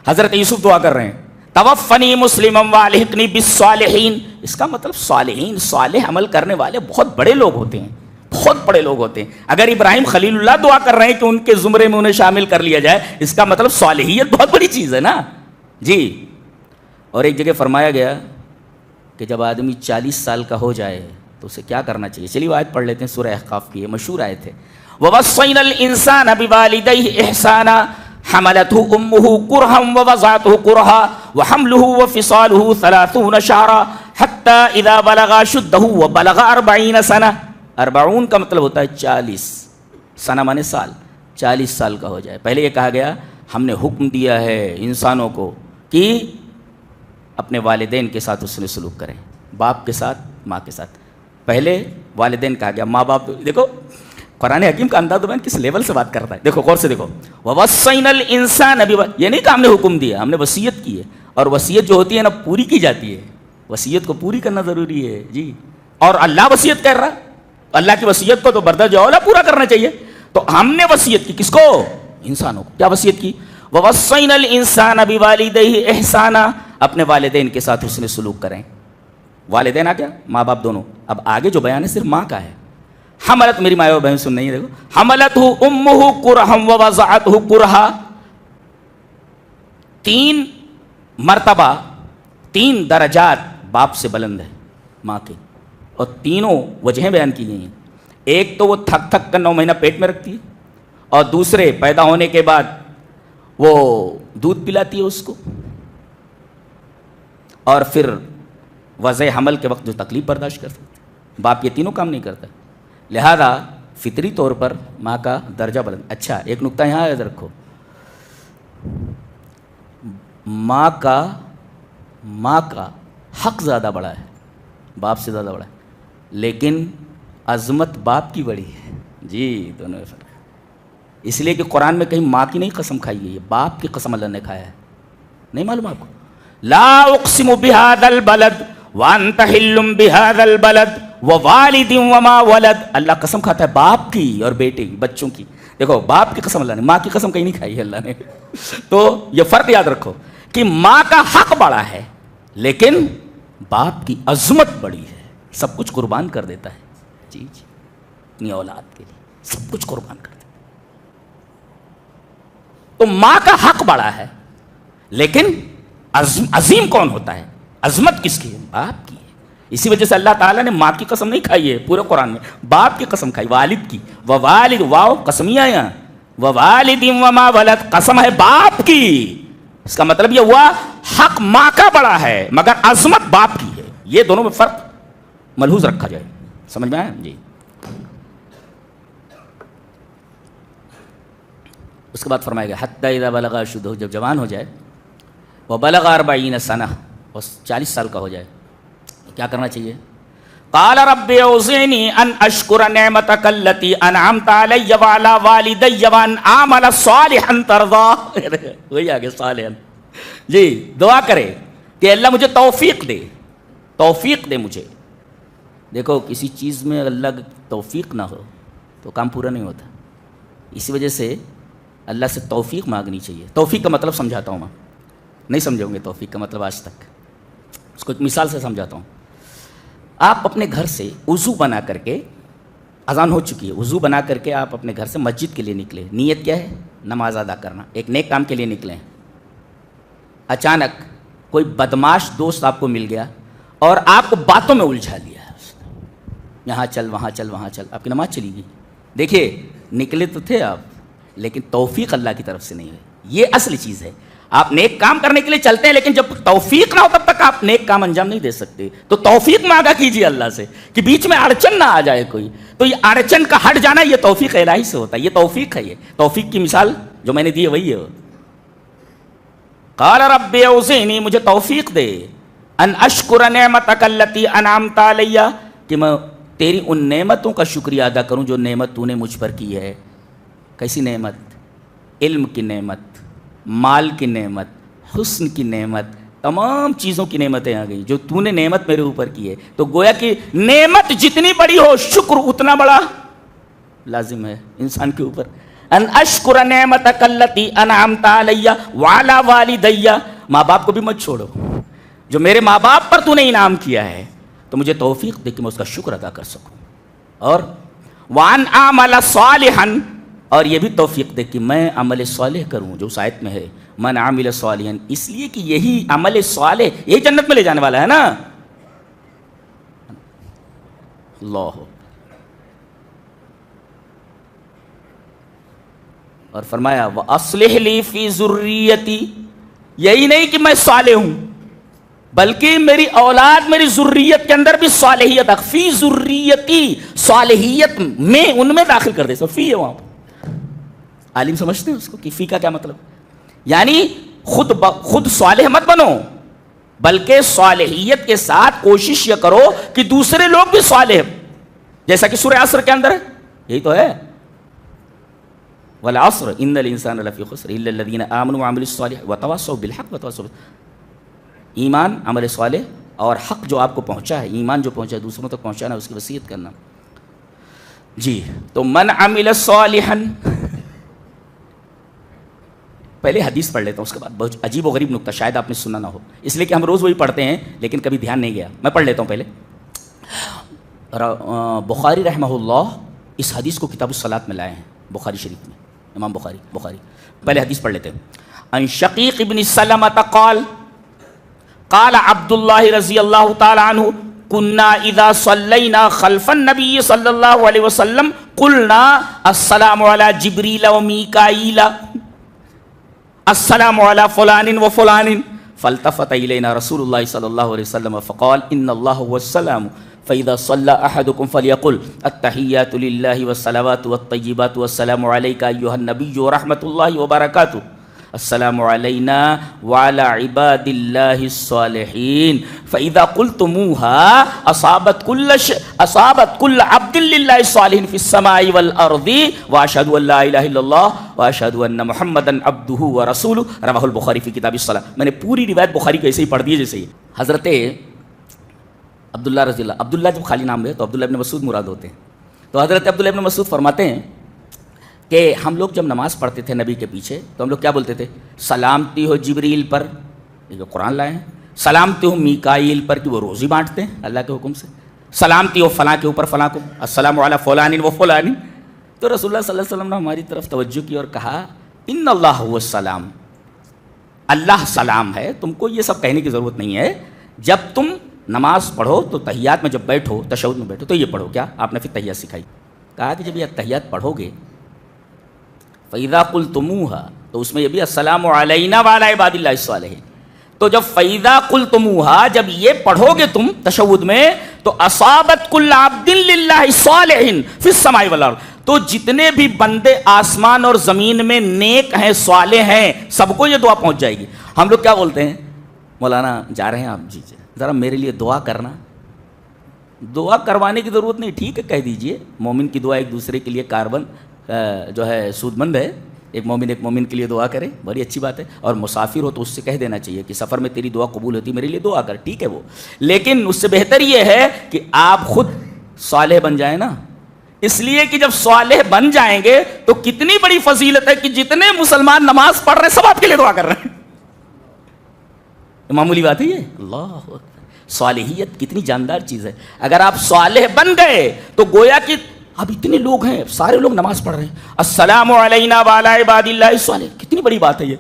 Speaker 1: حضرت یوسف دعا کر رہے ہیں توفنی مسلما والحقنی بالصالحین، اس کا مطلب صالحین، صالح عمل کرنے والے بہت بڑے لوگ ہوتے ہیں، بہت بڑے لوگ ہوتے ہیں۔ اگر ابراہیم خلیل اللہ دعا کر رہے ہیں کہ ان کے زمرے میں انہیں شامل کر لیا جائے، اس کا مطلب صالحیت بہت بڑی چیز ہے نا جی۔ اور ایک جگہ فرمایا گیا کہ جب آدمی 40 سال کا ہو جائے تو اسے کیا کرنا چاہیے؟ چلیے وہ آیت پڑھ لیتے ہیں، سورہ احقاف کی یہ مشہور آیت ہے، وَوَصَّيْنَا الْإِنسَانَ بِوَالِدَيْهِ إِحْسَانًا حملته امه كرها ووضعته كرها وحمله وفصاله 30 شهرا حتى اذا بلغ اشده وبلغ 40 سنه. 40 کا مطلب ہوتا ہے 40 سنہ مانے سال، 40 سال کا ہو جائے. پہلے یہ کہا گیا ہم نے حکم دیا ہے انسانوں کو کہ اپنے والدین کے ساتھ اس نے سلوک کریں، باپ کے ساتھ ماں کے ساتھ. پہلے والدین کہا گیا، ماں باپ. دیکھو قرآن حکیم کا انداز کس لیول سے بات کرتا ہے. دیکھو غور سے دیکھو، وَوَصَّيْنَا الْإِنسَانَ یہ نہیں کہ ہم نے حکم دیا، ہم نے وصیت کی ہے. اور وصیت جو ہوتی ہے نا پوری کی جاتی ہے، وصیت کو پوری کرنا ضروری ہے جی. اور اللہ وصیت کر رہا، اللہ کی وصیت کو تو بردرجہ اولا پورا کرنا چاہیے. تو ہم نے وصیت کی کس کو؟ انسانوں کو. کیا وصیت کی؟ وَوَصَّيْنَا الْإِنسَانَ بِوَالِدَيْهِ إِحْسَانًا اپنے والدین کے ساتھ حسن سلوک کریں. والدین آ گیا، ماں باپ دونوں. اب آگے جو بیان ہے صرف ماں کا ہے. حملت، میری ماں بہن سن نہیں، دیکھو حملته امه کرہا ووضعته کرہا. 3 مرتبہ 3 درجات باپ سے بلند ہے ماں کے، اور تینوں وجہیں بیان کی گئی ہیں. ایک تو وہ تھک تھک کر 9 مہینہ پیٹ میں رکھتی ہے، اور دوسرے پیدا ہونے کے بعد وہ دودھ پلاتی ہے اس کو، اور پھر وضع حمل کے وقت جو تکلیف برداشت کر سکتی. باپ یہ تینوں کام نہیں کرتا، لہذا فطری طور پر ماں کا درجہ بلند. اچھا ایک نقطہ یہاں یاد رکھو، ماں کا حق زیادہ بڑا ہے، باپ سے زیادہ بڑا ہے، لیکن عظمت باپ کی بڑی ہے جی. دونوں میں فرق ہے. اس لیے کہ قرآن میں کہیں ماں کی نہیں قسم کھائی گئی ہے، باپ کی قسم اللہ نے کھایا ہے. نہیں معلوم آپ کو؟ لا اقسم بہذا البلد وانت حل بہذا البلد ووالد وما ولد. اللہ قسم کھاتا ہے باپ کی اور بیٹے کی، بچوں کی. دیکھو باپ کی قسم اللہ نے، ماں کی قسم کہیں نہیں کھائی ہے اللہ نے. تو یہ فرق یاد رکھو کہ ماں کا حق بڑا ہے لیکن باپ کی عظمت بڑی ہے، سب کچھ قربان کر دیتا ہے جی جی اپنی اولاد کے لیے سب کچھ قربان کر دیتا ہے. تو ماں کا حق بڑا ہے لیکن عظیم کون ہوتا ہے؟ عظمت کس کی ہے؟ باپ کی ہے. اسی وجہ سے اللہ تعالیٰ نے ماں کی قسم نہیں کھائی ہے پورے قرآن میں، باپ کی قسم کھائی، والد کی. ووالد، واو قسمیہ ہے یہاں، ووالد وما ولد قسم ہے باپ کی. اس کا مطلب یہ ہوا حق ماں کا بڑا ہے مگر عظمت باپ کی ہے. یہ دونوں میں فرق ملحوظ رکھا جائے. سمجھ میں آیا جی؟ اس کے بعد فرمایا گیا حتی اذا بلغ اشدہ، جب جوان ہو جائے، وبلغ 40 سنہ، اور 40 سال کا ہو جائے، کیا کرنا چاہیے؟ قال رب اوزعنی ان اشکر نعمتک التی انعمت علی وعلی والدی وان اعمل صالحا ترضاہ. وہی آگے صالحا جی. دعا کرے کہ اللہ مجھے توفیق دے، توفیق دے مجھے. دیکھو کسی چیز میں اللہ کی توفیق نہ ہو تو کام پورا نہیں ہوتا. اسی وجہ سے اللہ سے توفیق مانگنی چاہیے. توفیق کا مطلب سمجھاتا ہوں میں، نہیں سمجھے ہوں گے توفیق کا مطلب آج تک. اس کو ایک مثال سے سمجھاتا ہوں. آپ اپنے گھر سے وضو بنا کر کے، اذان ہو چکی ہے، وضو بنا کر کے آپ اپنے گھر سے مسجد کے لیے نکلے. نیت کیا ہے؟ نماز ادا کرنا، ایک نیک کام کے لیے نکلے. اچانک کوئی بدماش دوست آپ کو مل گیا اور آپ کو باتوں میں الجھا لیا، یہاں چل وہاں چل وہاں چل، آپ کی نماز چلی گئی. دیکھیے نکلے تو تھے آپ لیکن توفیق اللہ کی طرف سے نہیں ہے. یہ اصل چیز ہے. آپ نیک کام کرنے کے لیے چلتے ہیں لیکن جب توفیق نہ ہو تب تک آپ نیک کام انجام نہیں دے سکتے. تو توفیق مانگا کیجیے اللہ سے کہ بیچ میں اڑچن نہ آ جائے کوئی. تو یہ اڑچن کا ہٹ جانا یہ توفیق الہی سے ہوتا ہے. یہ توفیق ہے. یہ توفیق کی مثال جو میں نے دی ہے وہی ہے. قال رب اوزعنی، مجھے توفیق دے، ان اشکر نعمتک التی انعمت علی، کہ میں تیری ان نعمتوں کا شکریہ ادا کروں جو نعمت تو نے مجھ پر کی ہے. کیسی نعمت؟ علم کی نعمت، مال کی نعمت، حسن کی نعمت، تمام چیزوں کی نعمتیں آ گئی جو تو نے نعمت میرے اوپر کی ہے. تو گویا کہ نعمت جتنی بڑی ہو شکر اتنا بڑا لازم ہے انسان کے اوپر. ان اشکر نعمتک التی انعمت علی وعلی والدی، ماں باپ کو بھی مت چھوڑو. جو میرے ماں باپ پر تو نے انعام کیا ہے تو مجھے توفیق دے کہ میں اس کا شکر ادا کر سکوں. اور وان اعمل صالحا، اور یہ بھی توفیق دے کہ میں عمل صالح کروں جو اس آیت میں ہے من عمل صالحا، اس لیے کہ یہی عمل صالح یہی جنت میں لے جانے والا ہے نا. اللہ. اور فرمایا وَأَصْلِحْ لِي فِي ذُرِّيَّتِي، یہی نہیں کہ میں صالح ہوں بلکہ میری اولاد میری ذریت کے اندر بھی صالحیت، فی ذریتی، صالحیت میں ان میں داخل کر دے. سو فی ہے وہاں پر. عالم سمجھتے ہیں اس کو کہ فی کا کیا مطلب؟ یعنی خود صالح مت بنو بلکہ صالحیت کے ساتھ کوشش یہ کرو کہ دوسرے لوگ بھی صالح، جیسا کہ سورہ عصر کے اندر ہے. یہی تو ہے والعصر ان الانسان لفی خسر الا الذین آمنوا وعملوا الصالحات وتواصوا بالحق وتواصوا ایمان، عمل صالح اور حق جو آپ کو پہنچا ہے، ایمان جو پہنچا ہے دوسروں تک پہنچانا، اس کی وصیت کرنا. جی تو من عمل صالحا، پہلے حدیث پڑھ لیتا ہوں اس کے بعد بہت عجیب و غریب نکتہ، شاید آپ نے سنا نہ ہو، اس لیے کہ ہم روز وہی پڑھتے ہیں لیکن کبھی دھیان نہیں گیا. میں پڑھ لیتا ہوں پہلے. بخاری رحمہ اللہ اس حدیث کو کتاب الصلاۃ میں لائے ہیں، بخاری شریف میں، امام بخاری. پہلے حدیث پڑھ لیتے ہیں. ان شقیق ابن سلمۃ قال قال عبد اللہ رضی اللہ تعالی عنہ كنا اذا صلينا خلف النبي صلی اللہ علیہ وسلم قلنا السلام علی جبریل و میکائیل السلام علی فلان و فلان فالتفت الینا رسول اللہ صلی اللہ علیہ وسلم فقال ان اللہ هو السلام فإذا صلى أحدكم فليقل التحيات لله والصلوات والطيبات والسلام عليك أيها النبي ورحمة الله وبركاته السلام علينا وعلى عباد الله الصالحين فإذا قلتموها أصابت كل عبد لله الصالحين في السماء والأرض وأشهد أن لا إله إلا الله وأشهد أن محمدا عبده ورسوله رواه البخاري في كتاب الصلاة. میں نے پوری روایت بخاری کو ایسے ہی پڑھ دی جیسے ہی. حضرت عبداللہ رضی اللہ، عبداللہ جب خالی نام ہے تو عبداللہ ابن مسعود مراد ہوتے ہیں. تو حضرت عبداللہ ابن مسعود فرماتے ہیں کہ ہم لوگ جب نماز پڑھتے تھے نبی کے پیچھے تو ہم لوگ کیا بولتے تھے؟ سلامتی ہو جبریل پر، یہ قرآن لائے ہیں. سلامتی ہو میکائیل پر کہ وہ روزی بانٹتے ہیں اللہ کے حکم سے. سلامتی ہو فلاں کے اوپر فلاں کو، السلام علی فلان و فلان. تو رسول اللہ صلی اللہ علیہ وسلم نے ہماری طرف توجہ کی اور کہا ان اللہ هو السلام، اللہ سلام ہے. تم کو یہ سب کہنے کی ضرورت نہیں ہے. جب تم نماز پڑھو تو تحیات میں جب بیٹھو، تشہد میں بیٹھو تو یہ پڑھو. کیا آپ نے پھر تحیات سکھائی. کہا کہ جب یہ تحیات پڑھو گے فَإِذَا قُلْتُمُوهَا تو اس میں یہ بھی السلام علینا وعلی عباد اللہ الصالحین. تو جب فَإِذَا قُلْتُمُوهَا جب یہ پڑھو گے تم تشہد میں تو اصابت کل عبد للہ صالحین فی السماء والارض، تو جتنے بھی بندے آسمان اور زمین میں نیک ہیں صالح ہیں سب کو یہ دعا پہنچ جائے گی. ہم لوگ کیا بولتے ہیں؟ مولانا جا رہے ہیں آپ، جی ذرا میرے لیے دعا کرنا. دعا کروانے کی ضرورت نہیں، ٹھیک ہے کہہ دیجئے. مومن کی دعا ایک دوسرے کے لیے کاربن جو ہے سود مند ہے. ایک مومن کے لیے دعا کرے، بڑی اچھی بات ہے. اور مسافر ہو تو اس سے کہہ دینا چاہیے کہ سفر میں تیری دعا قبول ہوتی، میرے لیے دعا کر، ٹھیک ہے وہ. لیکن اس سے بہتر یہ ہے کہ آپ خود صالح بن جائیں نا. اس لیے کہ جب صالح بن جائیں گے تو کتنی بڑی فضیلت ہے کہ جتنے مسلمان نماز پڑھ رہے ہیں سب آپ کے لیے دعا کر رہے ہیں. معمولی بات ہے یہ. اللہ اکبر. صالحیت کتنی جاندار چیز ہے. اگر آپ صالح بن گئے تو گویا کہ اب اتنے لوگ ہیں، سارے لوگ نماز پڑھ رہے ہیں، السلام علینا وعلی عباد اللہ الصالحین. کتنی بڑی بات ہے یہ.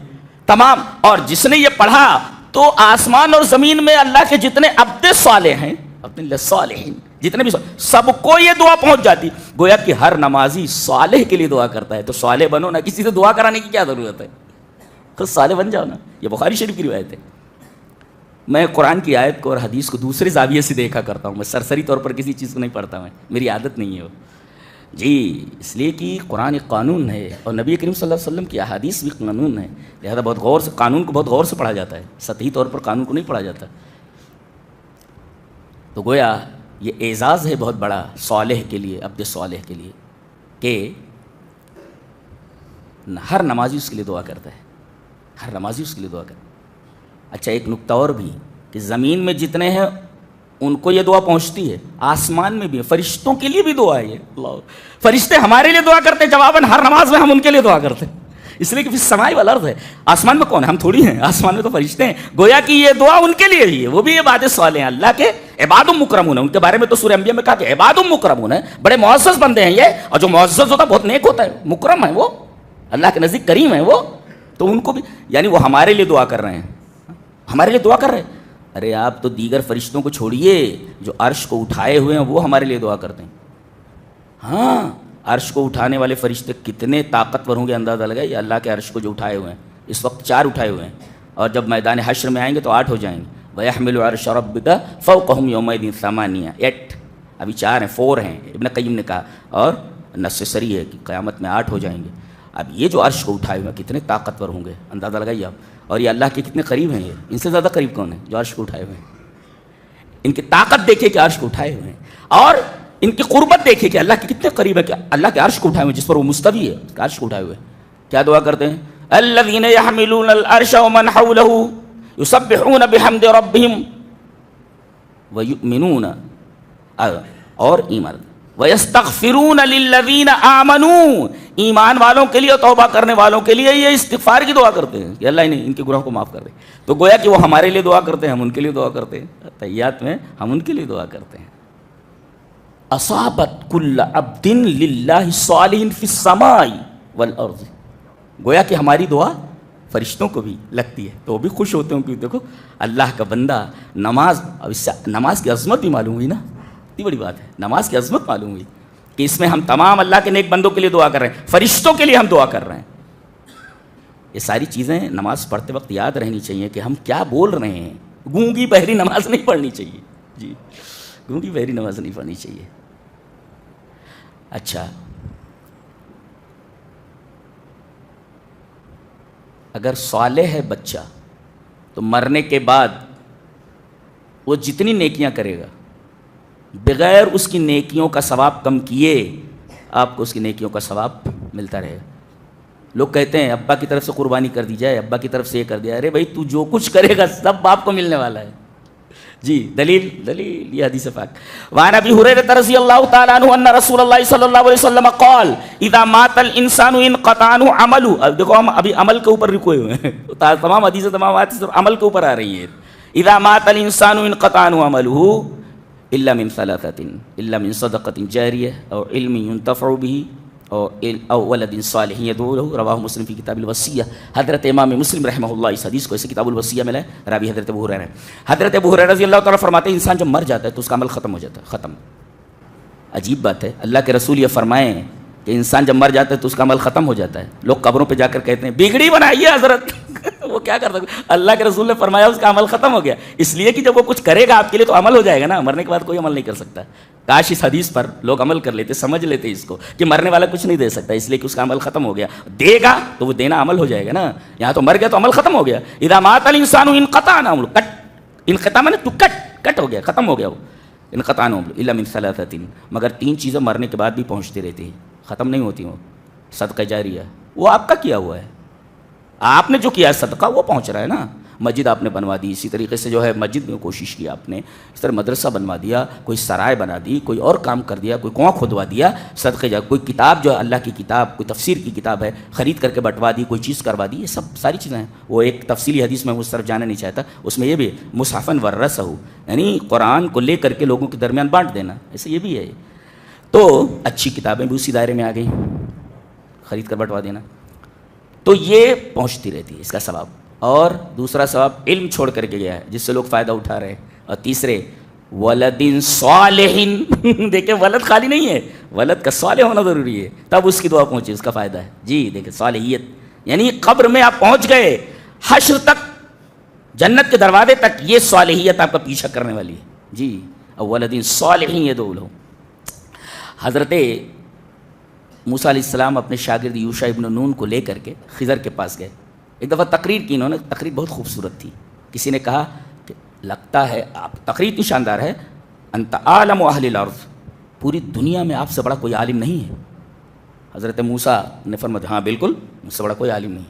Speaker 1: تمام، اور جس نے یہ پڑھا تو آسمان اور زمین میں اللہ کے جتنے عبد صالح ہیں، اپنے صالحین جتنے بھی سب کو یہ دعا پہنچ جاتی. گویا کہ ہر نمازی صالح کے لیے دعا کرتا ہے. تو صالح بنو نا، کسی سے دعا کرانے کی کیا ضرورت ہے، خود صالح بن جاؤ نا. یہ بخاری شریف کی روایت ہے. میں قرآن کی آیت کو اور حدیث کو دوسرے زاویے سے دیکھا کرتا ہوں. میں سرسری طور پر کسی چیز کو نہیں پڑھتا، میں میری عادت نہیں ہے وہ. جی اس لیے کہ قرآن ایک قانون ہے اور نبی کریم صلی اللہ علیہ وسلم کی احادیث بھی قانون ہے. لہذا بہت غور سے قانون کو بہت غور سے پڑھا جاتا ہے، سطحی طور پر قانون کو نہیں پڑھا جاتا. تو گویا یہ اعزاز ہے بہت بڑا صالح کے لیے، عبد صالح کے لیے، کہ ہر نمازی اس کے لیے دعا کرتا ہے. ہر نمازی اس کے لیے دعا کرتا ہے. اچھا ایک نکتہ اور بھی کہ زمین میں جتنے ہیں ان کو یہ دعا پہنچتی ہے، آسمان میں بھی فرشتوں کے لیے بھی دعا ہے. یہ اللہ، فرشتے ہمارے لیے دعا کرتے ہیں جواباً ہر نماز میں ہم ان کے لیے دعا کرتے ہیں. اس لیے کہ پھر سمائی والارض ہے. آسمان میں کون ہے؟ ہم تھوڑی ہیں. آسمان میں تو فرشتے ہیں. گویا کہ یہ دعا ان کے لیے ہی ہے. وہ بھی عباد صالح ہیں، اللہ کے عباد مکرمون ہیں. ان کے بارے میں تو سورہ انبیاء میں کہا کہ عباد مکرمون ہیں، بڑے معزز بندے ہیں یہ. اور جو معزز ہوتا ہے بہت نیک ہوتا ہے، مکرم ہے وہ، اللہ کے نزدیک کریم ہے وہ. تو ان کو بھی یعنی وہ ہمارے لیے دعا کر رہے ہیں، ہمارے لیے دعا کر رہے ہیں. ارے آپ تو دیگر فرشتوں کو چھوڑیے، جو عرش کو اٹھائے ہوئے ہیں وہ ہمارے لیے دعا کرتے ہیں. ہاں عرش کو اٹھانے والے فرشتے کتنے طاقتور ہوں گے اندازہ لگائے. یہ اللہ کے عرش کو جو اٹھائے ہوئے ہیں اس وقت 4 اٹھائے ہوئے ہیں, اور جب میدان حشر میں آئیں گے تو 8 ہو جائیں گے. وَيَحْمِلُ عَرْشَ رَبِّكَ فَوْقَهُمْ يَوْمَئِذٍ ثَمَانِيَةٌ 8, ابھی 4 ہیں, 4 ہیں, ابن قیم نے کہا, اور نص سری ہے کہ قیامت میں 8 ہو جائیں گے. اب یہ جو عرش کو اٹھائے ہوئے ہیں کتنے طاقتور ہوں گے اندازہ لگائیے آپ. اور یہ اللہ کے کتنے قریب ہیں, یہ ان سے زیادہ قریب کون ہے جو عرش کو اٹھائے ہوئے ہیں. ان کی طاقت دیکھیے کہ عرش کو اٹھائے ہوئے ہیں, اور ان کی قربت دیکھیے کہ اللہ کے کتنے قریب ہے, کہ اللہ کے عرش کو اٹھائے ہوئے جس پر وہ مستوی ہے, اس کے عرش کو اٹھائے ہوئے. کیا دعا کرتے ہیں؟ الذین یحملون العرش ومن حولہ یسبحون بحمد ربہم ویؤمنون, اور ایمان, ویستغفرون للذین آمنوا, ایمان والوں کے لیے, توبہ کرنے والوں کے لیے یہ استغفار کی دعا کرتے ہیں کہ اللہ انہیں ان کے گناہوں کو معاف کر دے. تو گویا کہ وہ ہمارے لیے دعا کرتے ہیں, ہم ان کے لیے دعا کرتے ہیں. تحیات میں ہم ان کے لیے دعا کرتے ہیں. اصابت کل عبد للہ صالح فی السماء والارض, گویا کہ ہماری دعا فرشتوں کو بھی لگتی ہے تو وہ بھی خوش ہوتے ہیں کہ دیکھو اللہ کا بندہ نماز. اب اس سے نماز کی عظمت بھی معلوم ہوئی نا, اتنی بڑی بات ہے, نماز کی عظمت معلوم ہوئی کہ اس میں ہم تمام اللہ کے نیک بندوں کے لیے دعا کر رہے ہیں, فرشتوں کے لیے ہم دعا کر رہے ہیں. یہ ساری چیزیں نماز پڑھتے وقت یاد رہنی چاہیے کہ ہم کیا بول رہے ہیں. گونگی بہری نماز نہیں پڑھنی چاہیے, جی گونگی بہری نماز نہیں پڑھنی چاہیے. اچھا, اگر صالح ہے بچہ تو مرنے کے بعد وہ جتنی نیکیاں کرے گا بغیر اس کی نیکیوں کا ثواب کم کیے آپ کو اس کی نیکیوں کا ثواب ملتا رہے گا. لوگ کہتے ہیں ابا کی طرف سے قربانی کر دی جائے, ابا کی طرف سے یہ کر دیا. ارے بھائی تو جو کچھ کرے گا سب باپ کو ملنے والا ہے. جی دلیل یہ حدیث پاک. وعن ابی ہریرہ رضی اللہ تعالی عنہ ان رسول اللہ صلی اللہ علیہ وسلم قال اذا مات الانسان انقطع عنه عمله. اب دیکھو ہم ابھی عمل کے اوپر رکے ہوئے ہیں, تمام حدیثیں تمام حدیثیں عمل کے اوپر آ رہی ہیں. اذا مات الانسان انقطع عنه عمله الا من ثلاثه, الا من صدقه جاریہ او علم ينتفع به او ولد صالح يدعو له, رواہ مسلم فی کتاب الوصیہ. حضرت امام مسلم رحمہ اللہ اس حدیث کو اسے کتاب الوصیہ میں لائے, راوی حضرت ابو ہریرہ. حضرت ابو ہریرہ رضی اللہ تعالیٰ فرماتے ہیں انسان جب مر جاتا ہے تو اس کا عمل ختم ہو جاتا ہے. ختم, عجیب بات ہے. اللہ کے رسول یہ فرمائیں کہ انسان جب مر جاتا ہے تو اس کا عمل ختم ہو جاتا ہے. لوگ قبروں پہ جا کر کہتے ہیں بگڑی بنائیے حضرت وہ کیا کر سکتے, اللہ کے رسول نے فرمایا اس کا عمل ختم ہو گیا. اس لیے کہ جب وہ کچھ کرے گا آپ کے لیے تو عمل ہو جائے گا نا, مرنے کے بعد کوئی عمل نہیں کر سکتا. کاش اس حدیث پر لوگ عمل کر لیتے, سمجھ لیتے اس کو کہ مرنے والا کچھ نہیں دے سکتا اس لیے کہ اس کا عمل ختم ہو گیا. دے گا تو وہ دینا عمل ہو جائے گا نا, یہاں تو مر گیا تو عمل ختم ہو گیا. اذا مات الانسان انقطع عنه, انقطاع میں تو کٹ ہو گیا, ختم ہو گیا. وہ انقطع عنه الا من ثلاثه, مگر 3 چیزیں مرنے کے بعد بھی پہنچتی رہتی ہیں, ختم نہیں ہوتی. وہ صدقہ جاریہ, وہ آپ کا کیا ہوا ہے, آپ نے جو کیا ہے صدقہ وہ پہنچ رہا ہے نا. مسجد آپ نے بنوا دی, اسی طریقے سے جو ہے مسجد میں کوشش کی آپ نے, اس طرح مدرسہ بنوا دیا, کوئی سرائے بنا دی, کوئی اور کام کر دیا, کوئی کنواں کھودوا دیا, صدقے جا, کوئی کتاب جو ہے اللہ کی کتاب, کوئی تفسیر کی کتاب ہے خرید کر کے بٹوا دی, کوئی چیز کروا دی. یہ سب ساری چیزیں ہیں. وہ ایک تفصیلی حدیث میں اس طرف جانا نہیں چاہتا, اس میں یہ بھی مصحفاً ورثہ, یعنی قرآن کو لے کر کے لوگوں کے درمیان بانٹ دینا, ایسے یہ بھی ہے. تو اچھی کتابیں بھی اسی دائرے میں آ گئیں, خرید کر بٹوا دینا. تو یہ پہنچتی رہتی ہے اس کا ثواب. اور دوسرا ثواب علم چھوڑ کر کے گیا ہے جس سے لوگ فائدہ اٹھا رہے ہیں. اور تیسرے ولد صالح دیکھیں ولد خالی نہیں ہے, ولد کا صالح ہونا ضروری ہے تب اس کی دعا پہنچے, اس کا فائدہ ہے. جی دیکھیں صالحیت یعنی قبر میں آپ پہنچ گئے, حشر تک, جنت کے دروازے تک یہ صالحیت آپ کا پیچھا کرنے والی ہے. جی ولد صالح يدعو له. حضرت موسیٰ علیہ السلام اپنے شاگرد یوشع ابن نون کو لے کر کے خضر کے پاس گئے. ایک دفعہ تقریر کی انہوں نے, تقریر بہت خوبصورت تھی. کسی نے کہا کہ لگتا ہے آپ, تقریر اتنی شاندار ہے, انت عالم اہل الارض, پوری دنیا میں آپ سے بڑا کوئی عالم نہیں ہے. حضرت موسیٰ نے فرمایا ہاں بالکل مجھ سے بڑا کوئی عالم نہیں.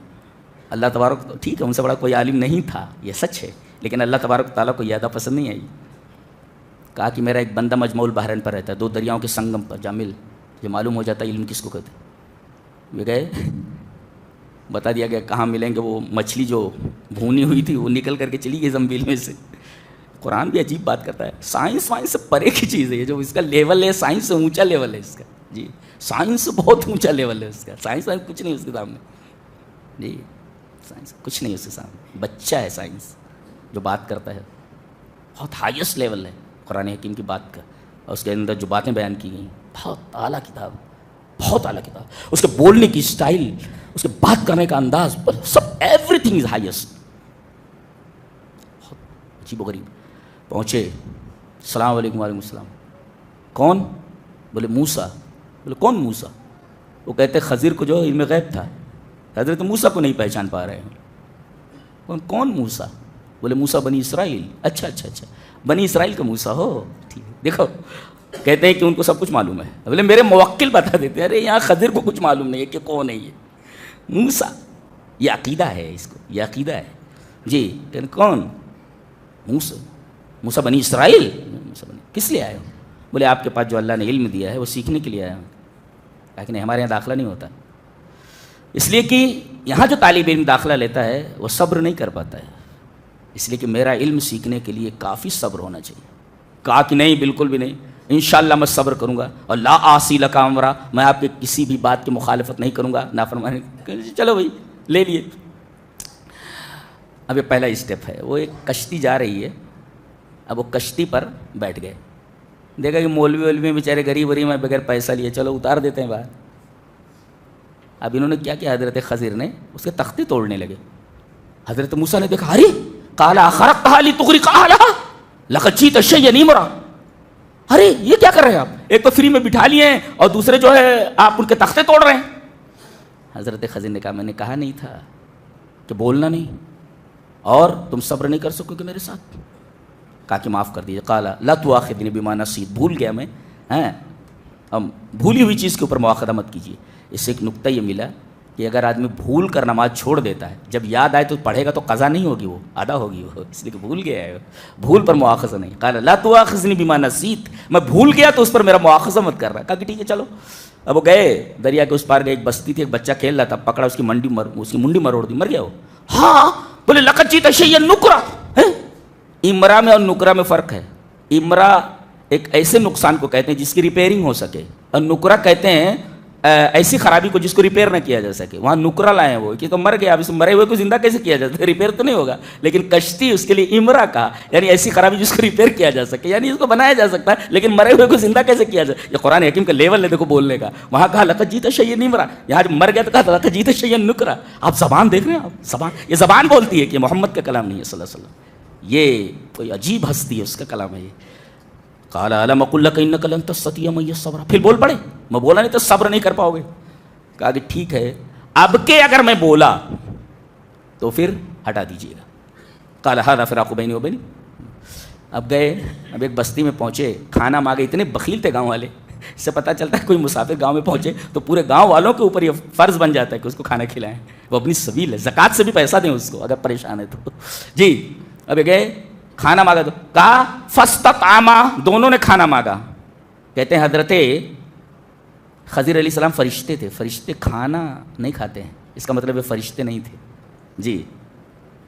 Speaker 1: اللہ تبارک, ٹھیک ہے ان سے بڑا کوئی عالم نہیں تھا یہ سچ ہے, لیکن اللہ تبارک تعالیٰ کو یہ پسند نہیں آئی. کہا کہ میرا ایک بندہ مجمع البحرین پر رہتا ہے, 2 دریاؤں کے سنگم پر جا مل, یہ معلوم ہو جاتا ہے علم کس کو کہتے ہیں. وہ گئے, بتا دیا گیا کہاں ملیں گے. وہ مچھلی جو بھونی ہوئی تھی وہ نکل کر کے چلی گئی زنبیل میں سے. قرآن بھی عجیب بات کرتا ہے, سائنس وائنس سے پرے کی چیز ہے یہ, جو اس کا لیول ہے سائنس سے اونچا لیول ہے اس کا. جی سائنس سے بہت اونچا لیول ہے اس کا, سائنس وائنس کچھ نہیں اس کے سامنے. جی سائنس کچھ نہیں اس کے سامنے, بچہ ہے سائنس جو بات کرتا ہے, بہت ہائیسٹ لیول ہے قرآن حکیم کی بات کا. اور اس کے اندر جو باتیں بیان کی گئی بہت اعلیٰ کتاب. بہت اعلیٰ کتاب. اس کے بولنے کی اسٹائل، اس کے بات کرنے کا انداز، سب ایوری تھنگ از ہائیسٹ. عجیب و غریب. پہنچے، السلام علیکم. وعلیکم السلام. کون؟ بولے موسیٰ. بولے کون موسیٰ؟ وہ کہتے خضر کو جو علم غیب تھا، حضرت موسیٰ کو نہیں پہچان پا رہے ہیں. کون موسیٰ؟ بولے موسیٰ بنی اسرائیل. اچھا بنی اسرائیل کا موسیٰ ہو، ٹھیک. دیکھو کہتے ہیں کہ ان کو سب کچھ معلوم ہے. بولے میرے موکل بتا دیتے ہیں ارے یہاں خضر کو کچھ معلوم نہیں ہے کہ کون ہے یہ موسیٰ. یہ عقیدہ ہے، اس کو یہ عقیدہ ہے. جی کون؟ موسیٰ بنی اسرائیل. کس لیے آئے ہو؟ بولے آپ کے پاس جو اللہ نے علم دیا ہے وہ سیکھنے کے لیے آیا ہوں. لیکن ہمارے یہاں داخلہ نہیں ہوتا، اس لیے کہ یہاں جو طالب علم داخلہ لیتا ہے وہ صبر نہیں کر پاتا ہے، اس لیے کہ میرا علم سیکھنے کے لیے کافی صبر ہونا چاہیے. کہا کہ نہیں، بالکل بھی نہیں، انشاءاللہ میں صبر کروں گا، اور لا آسی لک امرا، میں آپ کے کسی بھی بات کی مخالفت نہیں کروں گا، نافرمانی. چلو بھائی لے لیے. اب یہ پہلا اسٹیپ ہے. وہ ایک کشتی جا رہی ہے، اب وہ کشتی پر بیٹھ گئے. دیکھا کہ مولوی بیچارے غریب ہیں، بغیر پیسہ لیے چلو اتار دیتے ہیں باہر. اب انہوں نے کیا کیا، حضرت خضر نے اس کے تختے توڑنے لگے. حضرت موسیٰ نے دیکھا، ارے قال اخرقتها لتغرق اهلها لقد جئت شيئا امرا. ارے یہ کیا کر رہے ہیں آپ؟ ایک تو فری میں بٹھا لیے ہیں اور دوسرے جو ہے آپ ان کے تختے توڑ رہے ہیں. حضرت خضر نے کہا میں نے کہا نہیں تھا کہ بولنا نہیں، اور تم صبر نہیں کر سکو گے میرے ساتھ. کہا کہ معاف کر دیجیے. قال لا تؤاخذنی بما نسیت، بھول گیا میں. اب بھولی ہوئی چیز کے اوپر مؤاخذہ مت کیجیے. اس سے ایک نقطہ یہ ملا کہ اگر آدمی بھول کر نماز چھوڑ دیتا ہے، جب یاد آئے تو پڑھے گا تو قضا نہیں ہوگی، وہ ادا ہوگی، وہ اس لیے کہ بھول گیا ہے. بھول پر مؤاخذہ نہیں. قال لا تؤاخذنی بما نسیت، میں بھول گیا تو اس پر میرا مؤاخذہ مت کر رہا. کہا کہ ٹھیک ہے چلو. اب وہ گئے دریا کے اس پار گئے. ایک بستی تھی، ایک بچہ کھیل رہا تھا، پکڑا، اس کی منڈی مروڑ دی، مر گیا وہ. ہاں بولے لقد جئت شيئا نکرا. امرا میں اور نکرا میں فرق ہے. امرا ایک ایسے نقصان کو کہتے ہیں جس کی ریپیئرنگ ہو سکے، اور نکرا کہتے ہیں ایسی خرابی کو جس کو ریپیئر نہ کیا جا سکے. وہاں نکرا لائے ہیں وہ کہ تو مر گیا، اب اس مرے ہوئے کو زندہ کیسے کیا جاتا ہے؟ ریپیئر تو نہیں ہوگا. لیکن کشتی اس کے لیے امرا کا، یعنی ایسی خرابی جس کو ریپیئر کیا جا سکے، یعنی اس کو بنایا جا سکتا ہے لیکن مرے ہوئے کو زندہ کیسے کیا جائے. یہ قرآن حکیم کا لیول ہے دیکھو بولنے کا. وہاں کہا لقد جئت شيئا امرا، یہاں جب مر گیا تو کہا لقد جئت شيئا نکرا. آپ زبان دیکھ رہے ہیں، آپ زبان، یہ زبان بولتی ہے کہ محمد کا کلام نہیں ہے صلی اللہ علیہ وسلم. یہ کوئی عجیب ہستی ہے، اس کا کلام ہے یہ. قال الم اقل لك انك لن تستطيع معي الصبر. پھر بول پڑے، میں بولا نہیں تو صبر نہیں کر پاؤ گے. کہا کہ ٹھیک ہے، اب کے اگر میں بولا تو پھر ہٹا دیجیے گا. قال هذا فراق بيني وبينك. اب گئے، اب ایک بستی میں پہنچے، کھانا مانگے. اتنے بخیل تھے گاؤں والے، اس سے پتہ چلتا ہے کوئی مسافر گاؤں میں پہنچے تو پورے گاؤں والوں کے اوپر یہ فرض بن جاتا ہے کہ اس کو کھانا کھلائیں. وہ اپنی سبیل ہے، زکوٰۃ سے بھی پیسہ دیں اس کو اگر پریشان ہے تو. جی اب گئے، کھانا مانگا تو کہا فاستطعما، دونوں نے کھانا مانگا. کہتے ہیں حضرت خضر علیہ السلام فرشتے تھے، فرشتے کھانا نہیں کھاتے ہیں، اس کا مطلب یہ فرشتے نہیں تھے. جی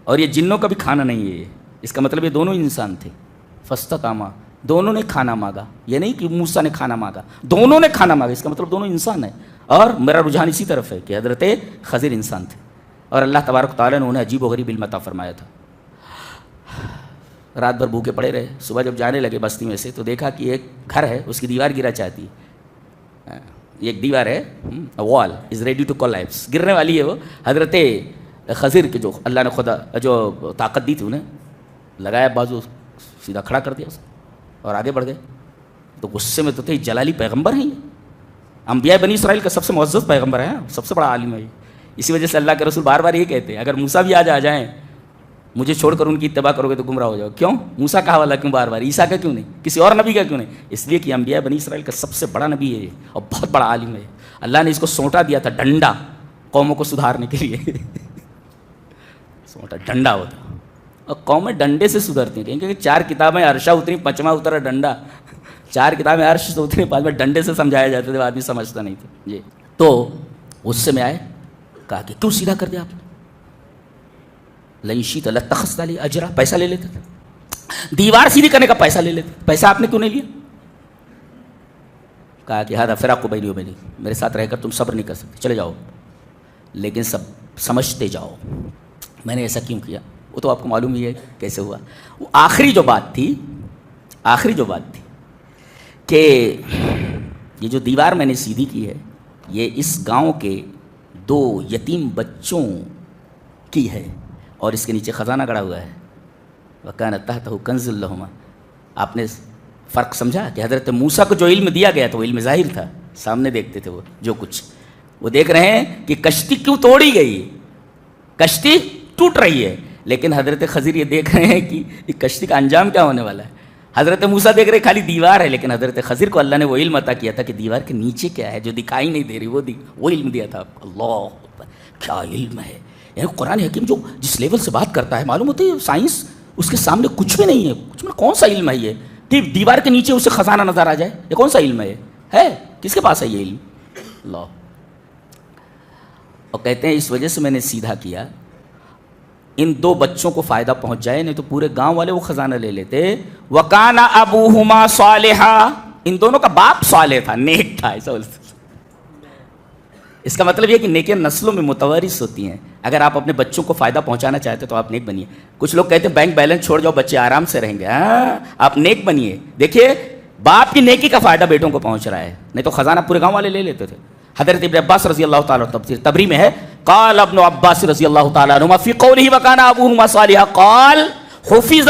Speaker 1: اور یہ جنوں کا بھی کھانا نہیں ہے، اس کا مطلب یہ دونوں انسان تھے. فاستطعما، دونوں نے کھانا مانگا. یہ نہیں کہ موسیٰ نے کھانا مانگا، دونوں نے کھانا مانگا، اس کا مطلب دونوں انسان ہیں. اور میرا رجحان اسی طرف ہے کہ حضرت خضر انسان تھے، اور اللہ تبارک تعالیٰ نے انہیں عجیب و غریب علم عطا فرمایا تھا. رات بھر بھوکے پڑے رہے. صبح جب جانے لگے بستی میں سے تو دیکھا کہ ایک گھر ہے، اس کی دیوار گرا چاہتی ہے. ایک دیوار ہے، وال از ریڈی ٹو کولیپس، گرنے والی ہے وہ. حضرت خضر کے جو اللہ نے خدا جو طاقت دی تھی انہیں لگایا بازو، سیدھا کھڑا کر دیا اور آگے بڑھ گئے. تو غصے میں تو تھے، جلالی پیغمبر ہیں، یہ انبیاء بنی اسرائیل کا سب سے معزز پیغمبر ہے، سب سے بڑا عالم ہے. اسی وجہ سے اللہ کے رسول بار بار یہ کہتے ہیں اگر موسیٰ بھی آ جائیں مجھے چھوڑ کر ان کی اتباع کرو گے تو گمراہ ہو جاؤ. کیوں موسیٰ کا حوالہ کیوں بار بار، عیسیٰ کا کیوں نہیں، کسی اور نبی کا کیوں نہیں؟ اس لیے کہ انبیاء بنی اسرائیل کا سب سے بڑا نبی ہے اور بہت بڑا عالم ہے. اللہ نے اس کو سونٹا دیا تھا، ڈنڈا، قوموں کو سدھارنے کے لیے. سونٹا ڈنڈا ہوتا، اور قومیں ڈنڈے سے سدھرتی ہیں کیونکہ 4 کتابیں عرشہ اتری، 5واں اترا ڈنڈا. 4 کتابیں عرش سے اتری، 5واں ڈنڈے سے سمجھایا جاتا تھا، آدمی سمجھتا نہیں تھا. جی تو غصے میں آئے، کہا کہ کیوں سیدھا کر دیا آپ نے؟ لئن شئت لاتخذت علیہ اجرا، پیسہ لے لیتے تھے، دیوار سیدھی کرنے کا پیسہ لے لیتے، پیسہ آپ نے کیوں نہیں لیا؟ کہا کہ ہذا فراق بینی و بینک، میرے ساتھ رہ کر تم صبر نہیں کر سکتے، چلے جاؤ، لیکن سب سمجھتے جاؤ میں نے ایسا کیوں کیا. وہ تو آپ کو معلوم ہی ہے کیسے ہوا. وہ آخری جو بات تھی کہ یہ جو دیوار میں نے سیدھی کی ہے یہ اس گاؤں کے 2 یتیم بچوں کی ہے اور اس کے نیچے خزانہ گڑا ہوا ہے. وَكَانَ تَحْتَهُ كَنْزٌ لَهُمَا. آپ نے فرق سمجھا کہ حضرت موسیٰ کو جو علم دیا گیا تھا وہ علم ظاہر تھا, سامنے دیکھتے تھے وہ جو کچھ. وہ دیکھ رہے ہیں کہ کشتی کیوں توڑی گئی, کشتی ٹوٹ رہی ہے, لیکن حضرت خضر یہ دیکھ رہے ہیں کہ کشتی کا انجام کیا ہونے والا ہے. حضرت موسیٰ دیکھ رہے خالی دیوار ہے, لیکن حضرت خضر کو اللہ نے وہ علم عطا کیا تھا کہ دیوار کے نیچے کیا ہے جو دکھائی نہیں دے رہی, وہ علم دیا تھا. اللہ کیا علم ہے. یعنی قرآن حکیم جو جس لیول سے بات کرتا ہے, معلوم ہوتا ہے سائنس اس کے سامنے کچھ بھی نہیں ہے. کچھ میں کون سا علم ہے یہ کہ دیوار کے نیچے اسے خزانہ نظر آ جائے؟ یہ کون سا علم ہے کس کے پاس ہے یہ علم؟ اللہ. اور کہتے ہیں اس وجہ سے میں نے سیدھا کیا, ان 2 بچوں کو فائدہ پہنچ جائے, نہیں تو پورے گاؤں والے وہ خزانہ لے لیتے. وَكَانَ أَبُوهُمَا صَالِحًا. ان دونوں کا باپ صالح تھا, نیک تھا. ایسا بولتے. اس کا مطلب یہ کہ نیکیاں نسلوں میں متوارث ہوتی ہیں. اگر آپ اپنے بچوں کو فائدہ پہنچانا چاہتے تو آپ نیک بنیے. کچھ لوگ کہتے ہیں بینک بیلنس چھوڑ جاؤ بچے آرام سے رہیں گے. آپ نیک بنیے. دیکھیے باپ کی نیکی کا فائدہ بیٹوں کو پہنچ رہا ہے, نہیں تو خزانہ پورے گاؤں والے لے لیتے تھے. حضرت ابن عباس رضی اللہ تعالیٰ تفسیر تبری میں ہے, قال ابن عباس رضی اللہ تعالیٰ عنہما فی قولہ وکان ابوہما صالحا قال حفظ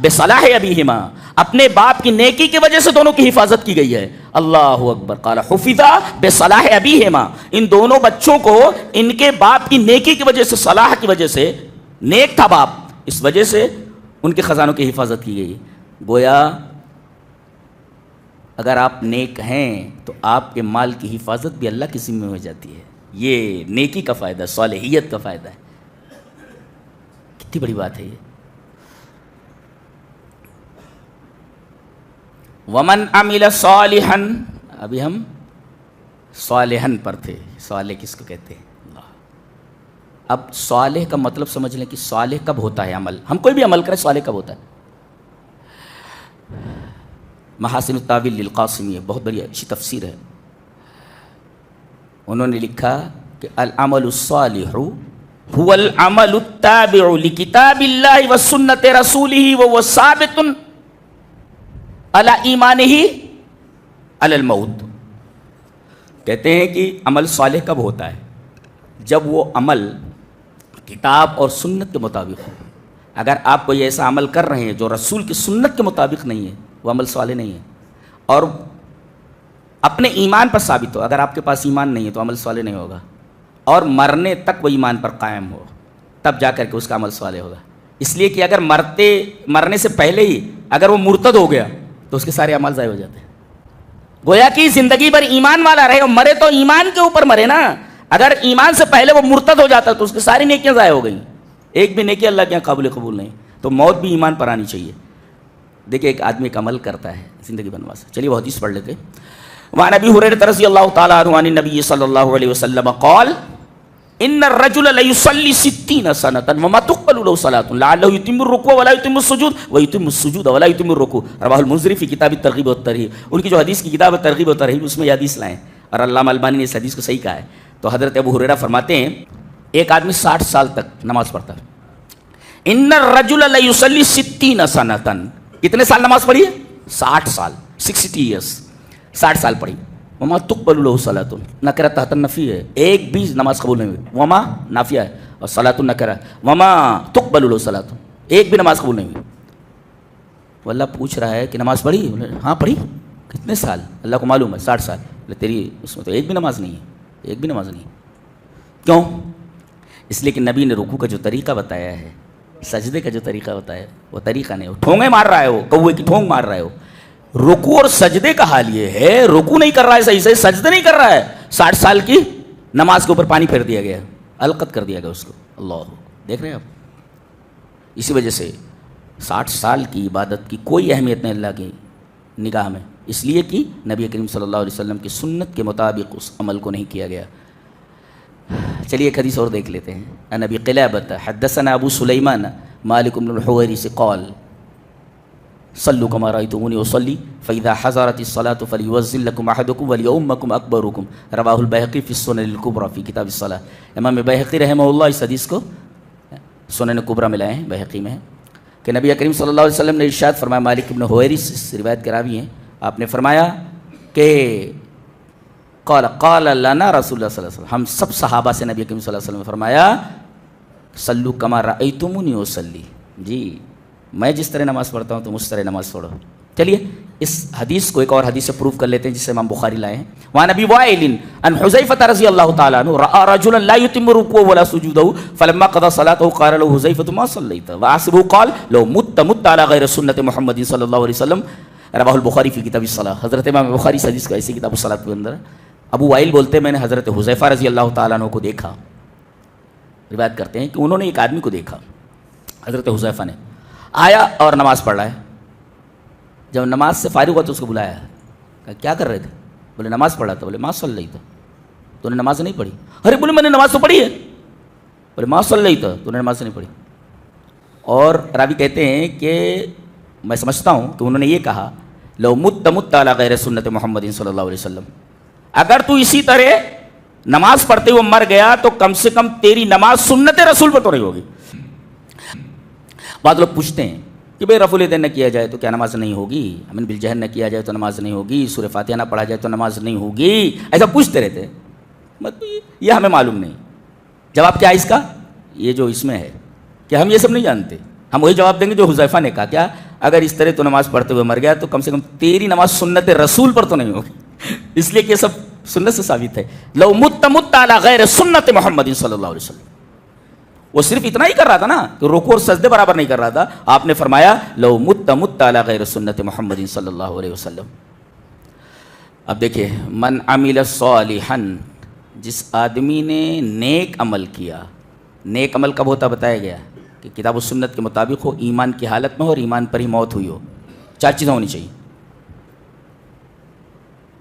Speaker 1: بصلاح ابیہما. اپنے باپ کی نیکی کی وجہ سے دونوں کی حفاظت کی گئی ہے. اللہ اکبر. قال حفظ بصلاح ابیہما. ان دونوں بچوں کو ان کے باپ کی نیکی کی وجہ سے, صلاح کی وجہ سے, نیک تھا باپ, اس وجہ سے ان کے خزانوں کی حفاظت کی گئی. گویا اگر آپ نیک ہیں تو آپ کے مال کی حفاظت بھی اللہ کے ذمہ ہو جاتی ہے. یہ نیکی کا فائدہ, صالحیت کا فائدہ ہے. کتنی بڑی بات ہے یہ. ومن عمل صالحا, ابھی ہم صالحن پر تھے. صالح کس کو کہتے ہیں؟ اللہ. اب صالح کا مطلب سمجھ لیں کہ صالح کب ہوتا ہے عمل. ہم کوئی بھی عمل کریں صالح کب ہوتا ہے. محاسن التاویل للقاسمی, بہت بڑی اچھی تفسیر ہے. انہوں نے لکھا کہ العمل الصالح هو العمل التابع لکتاب اللہ و سنت رسولہ وهو ثابت علی ایمانہ علی الموت. کہتے ہیں کہ عمل صالح کب ہوتا ہے؟ جب وہ عمل کتاب اور سنت کے مطابق ہو. اگر آپ کوئی ایسا عمل کر رہے ہیں جو رسول کی سنت کے مطابق نہیں ہے, وہ عمل صالح نہیں ہے. اور اپنے ایمان پر ثابت ہو. اگر آپ کے پاس ایمان نہیں ہے تو عمل صالح نہیں ہوگا. اور مرنے تک وہ ایمان پر قائم ہو, تب جا کر کے اس کا عمل صالح ہوگا. اس لیے کہ اگر مرنے سے پہلے ہی اگر وہ مرتد ہو گیا تو اس کے سارے عمل ضائع ہو جاتے ہیں. گویا کہ زندگی بھر ایمان والا رہے اور مرے تو ایمان کے اوپر مرے نا. اگر ایمان سے پہلے وہ مرتد ہو جاتا تو اس کی ساری نیکیاں ضائع ہو گئیں. ایک بھی نیکی اللہ کے یہاں قابل قبول نہیں. تو موت بھی ایمان پر آنی چاہیے. دیکھیں ایک آدمی ایک عمل کرتا ہے زندگی بنوا سے. چلیے وہ حدیث پڑھ لیتے. وعن ابی ہریرہ رضی اللہ تعالی عنہ عن النبی صلی اللہ علیہ وسلم قال ان الرجل لیصلی 60 سنة وما تقبل له صلاة لعله يتم الركوع ولا يتم السجود ويتم السجود ولا يتم الركوع. رواه المنذری فی کتاب الترغیب والترہیب. ان کی جو حدیث کی کتاب ترغیب و ترہیب اس میں یہ حدیث لائیں, اور علامہ البانی نے اس حدیث کو صحیح کہا ہے. تو حضرت ابو ہریرہ فرماتے ہیں ایک آدمی 60 سال تک نماز پڑھتا ہے. ان الرجل لیصلی 60 سنة. کتنے سال نماز پڑھی ہے؟ 60 سال, 60 ایئرس, 60 سال پڑھی. وما تقبل له صلاۃ, نکرہ تحت النفی ہے, ایک بھی نماز قبول نہیں ہوئی. وما نافیہ ہے اور صلاۃ نکرہ. وما تقبل له صلاۃ, ایک بھی نماز قبول نہیں ہوئی. وہ اللہ پوچھ رہا ہے کہ نماز پڑھی؟ ہاں پڑھی. کتنے سال؟ اللہ کو معلوم ہے 60 سال. تیری اس میں تو ایک بھی نماز نہیں ہے, ایک بھی نماز نہیں. کیوں؟ اس لیے کہ نبی نے رکوع کا جو طریقہ بتایا ہے, سجدے کا جو طریقہ بتایا ہے, وہ طریقہ نہیں. وہ ٹھونگے مار رہا ہے, وہ کوے کی ٹھونگ مار رہا ہے. وہ رکوع اور سجدے کا حال یہ ہے, رکوع نہیں کر رہا ہے صحیح سے, سجدے نہیں کر رہا ہے. 60 سال کی نماز کے اوپر پانی پھیر دیا گیا, القت کر دیا گیا اس کو. اللہ دیکھ رہے ہیں آپ. اسی وجہ سے 60 سال کی عبادت کی کوئی اہمیت نہیں اللہ کی نگاہ میں, اس لیے کہ نبی کریم صلی اللہ علیہ وسلم کی سنت کے مطابق اس عمل کو نہیں کیا گیا. چلیے ایک حدیث اور دیکھ لیتے ہیں. عن ابی قلابة حدثنا ابو سلیمان مالک بن الحویرث قال صلوا كما رأيتموني أصلي فإذا حضرت الصلاة فليؤذن لكم أحدكم وليؤمكم أكبركم. رواه البيهقي في السنن الكبرى في کتاب الصلاة. امام بيهقي رحمہ اللہ اس حدیث کو سنن کبریٰ میں لائے ہیں, بيهقي میں ہے کہ نبی کریم صلی اللہ علیہ وسلم نے ارشاد فرمایا. مالک بن حویرث اس روایت کے راوی ہیں. آپ نے فرمایا کہ قال لنا رسول اللہ صلی اللہ علیہ وسلم، ہم سب صحابہ سے نبی کریم صلی اللہ علیہ وسلم نے فرمایا صلو کما رأیتمونی اصلی، جی میں جس طرح نماز پڑھتا ہوں تم اس طرح نماز پڑھو۔ چلیے اس حدیث کو ایک اور حدیث سے پروف کر لیتے ہیں جسے امام بخاری لائے ہیں۔ وعن ابی وائل عن حذیفہ رضی اللہ تعالی عنہ رأى رجلا لا يتم ركوعه ولا سجوده فلما قضى صلاته قال له حذیفہ ما صلیت وعصبه قال لو مت على غیر سنت محمد صلی اللہ علیہ وسلم، رواہ البخاری فی کتاب الصلاۃ۔ حضرت امام بخاری اس حدیث کا ایسی کتاب الصلاۃ کے اندر ابو وائل بولتے ہیں میں نے حضرت حذیفہ رضی اللہ تعالیٰ عنہ کو دیکھا، روایت کرتے ہیں کہ انہوں نے ایک آدمی کو دیکھا، حضرت حذیفہ نے آیا اور نماز پڑھ رہا ہے، جب نماز سے فارغ ہوا تو اس کو بلایا، کہا کیا کر رہے تھے؟ بولے نماز پڑھا تھا۔ بولے ما صلیت، تو نے نماز نہیں پڑھی؟ ارے بولے میں نے نماز تو پڑھی ہے۔ بولے ما صلیت، تو نے نماز نہیں پڑھی۔ اور راوی کہتے ہیں کہ میں سمجھتا ہوں کہ انہوں نے یہ کہا لو مت علی غیر سنت محمد صلی اللہ علیہ وسلم، اگر تو اسی طرح نماز پڑھتے ہوئے مر گیا تو کم سے کم تیری نماز سنت رسول پر تو نہیں ہوگی۔ بعض لوگ پوچھتے ہیں کہ بھئی رفع الیدین نہ کیا جائے تو کیا نماز نہیں ہوگی؟ امین بالجہر نہ کیا جائے تو نماز نہیں ہوگی؟ سورہ فاتحہ نہ پڑھا جائے تو نماز نہیں ہوگی؟ ایسا پوچھتے رہتے ہیں، یہ ہمیں معلوم نہیں۔ جواب کیا ہے اس کا؟ یہ جو اس میں ہے کہ ہم یہ سب نہیں جانتے، ہم وہی جواب دیں گے جو حذیفہ نے کہا، کیا اگر اس طرح تو نماز پڑھتے ہوئے مر گیا تو کم سے کم تیری نماز سنت رسول پر تو نہیں ہوگی، اس لیے کہ سب سنت سے ثابت ہے۔ لو مت علی غیر سنت محمد صلی اللہ علیہ وسلم، وہ صرف اتنا ہی کر رہا تھا نا کہ رکوع اور سجدے برابر نہیں کر رہا تھا، آپ نے فرمایا لو مت علی غیر سنت محمد صلی اللہ علیہ وسلم۔ اب دیکھیں من عمل صالحا، جس آدمی نے نیک عمل کیا، نیک عمل کب ہوتا بتایا گیا کہ کتاب و سنت کے مطابق ہو، ایمان کی حالت میں ہو اور ایمان پر ہی موت ہوئی ہو، چار چیزیں ہونی چاہیے،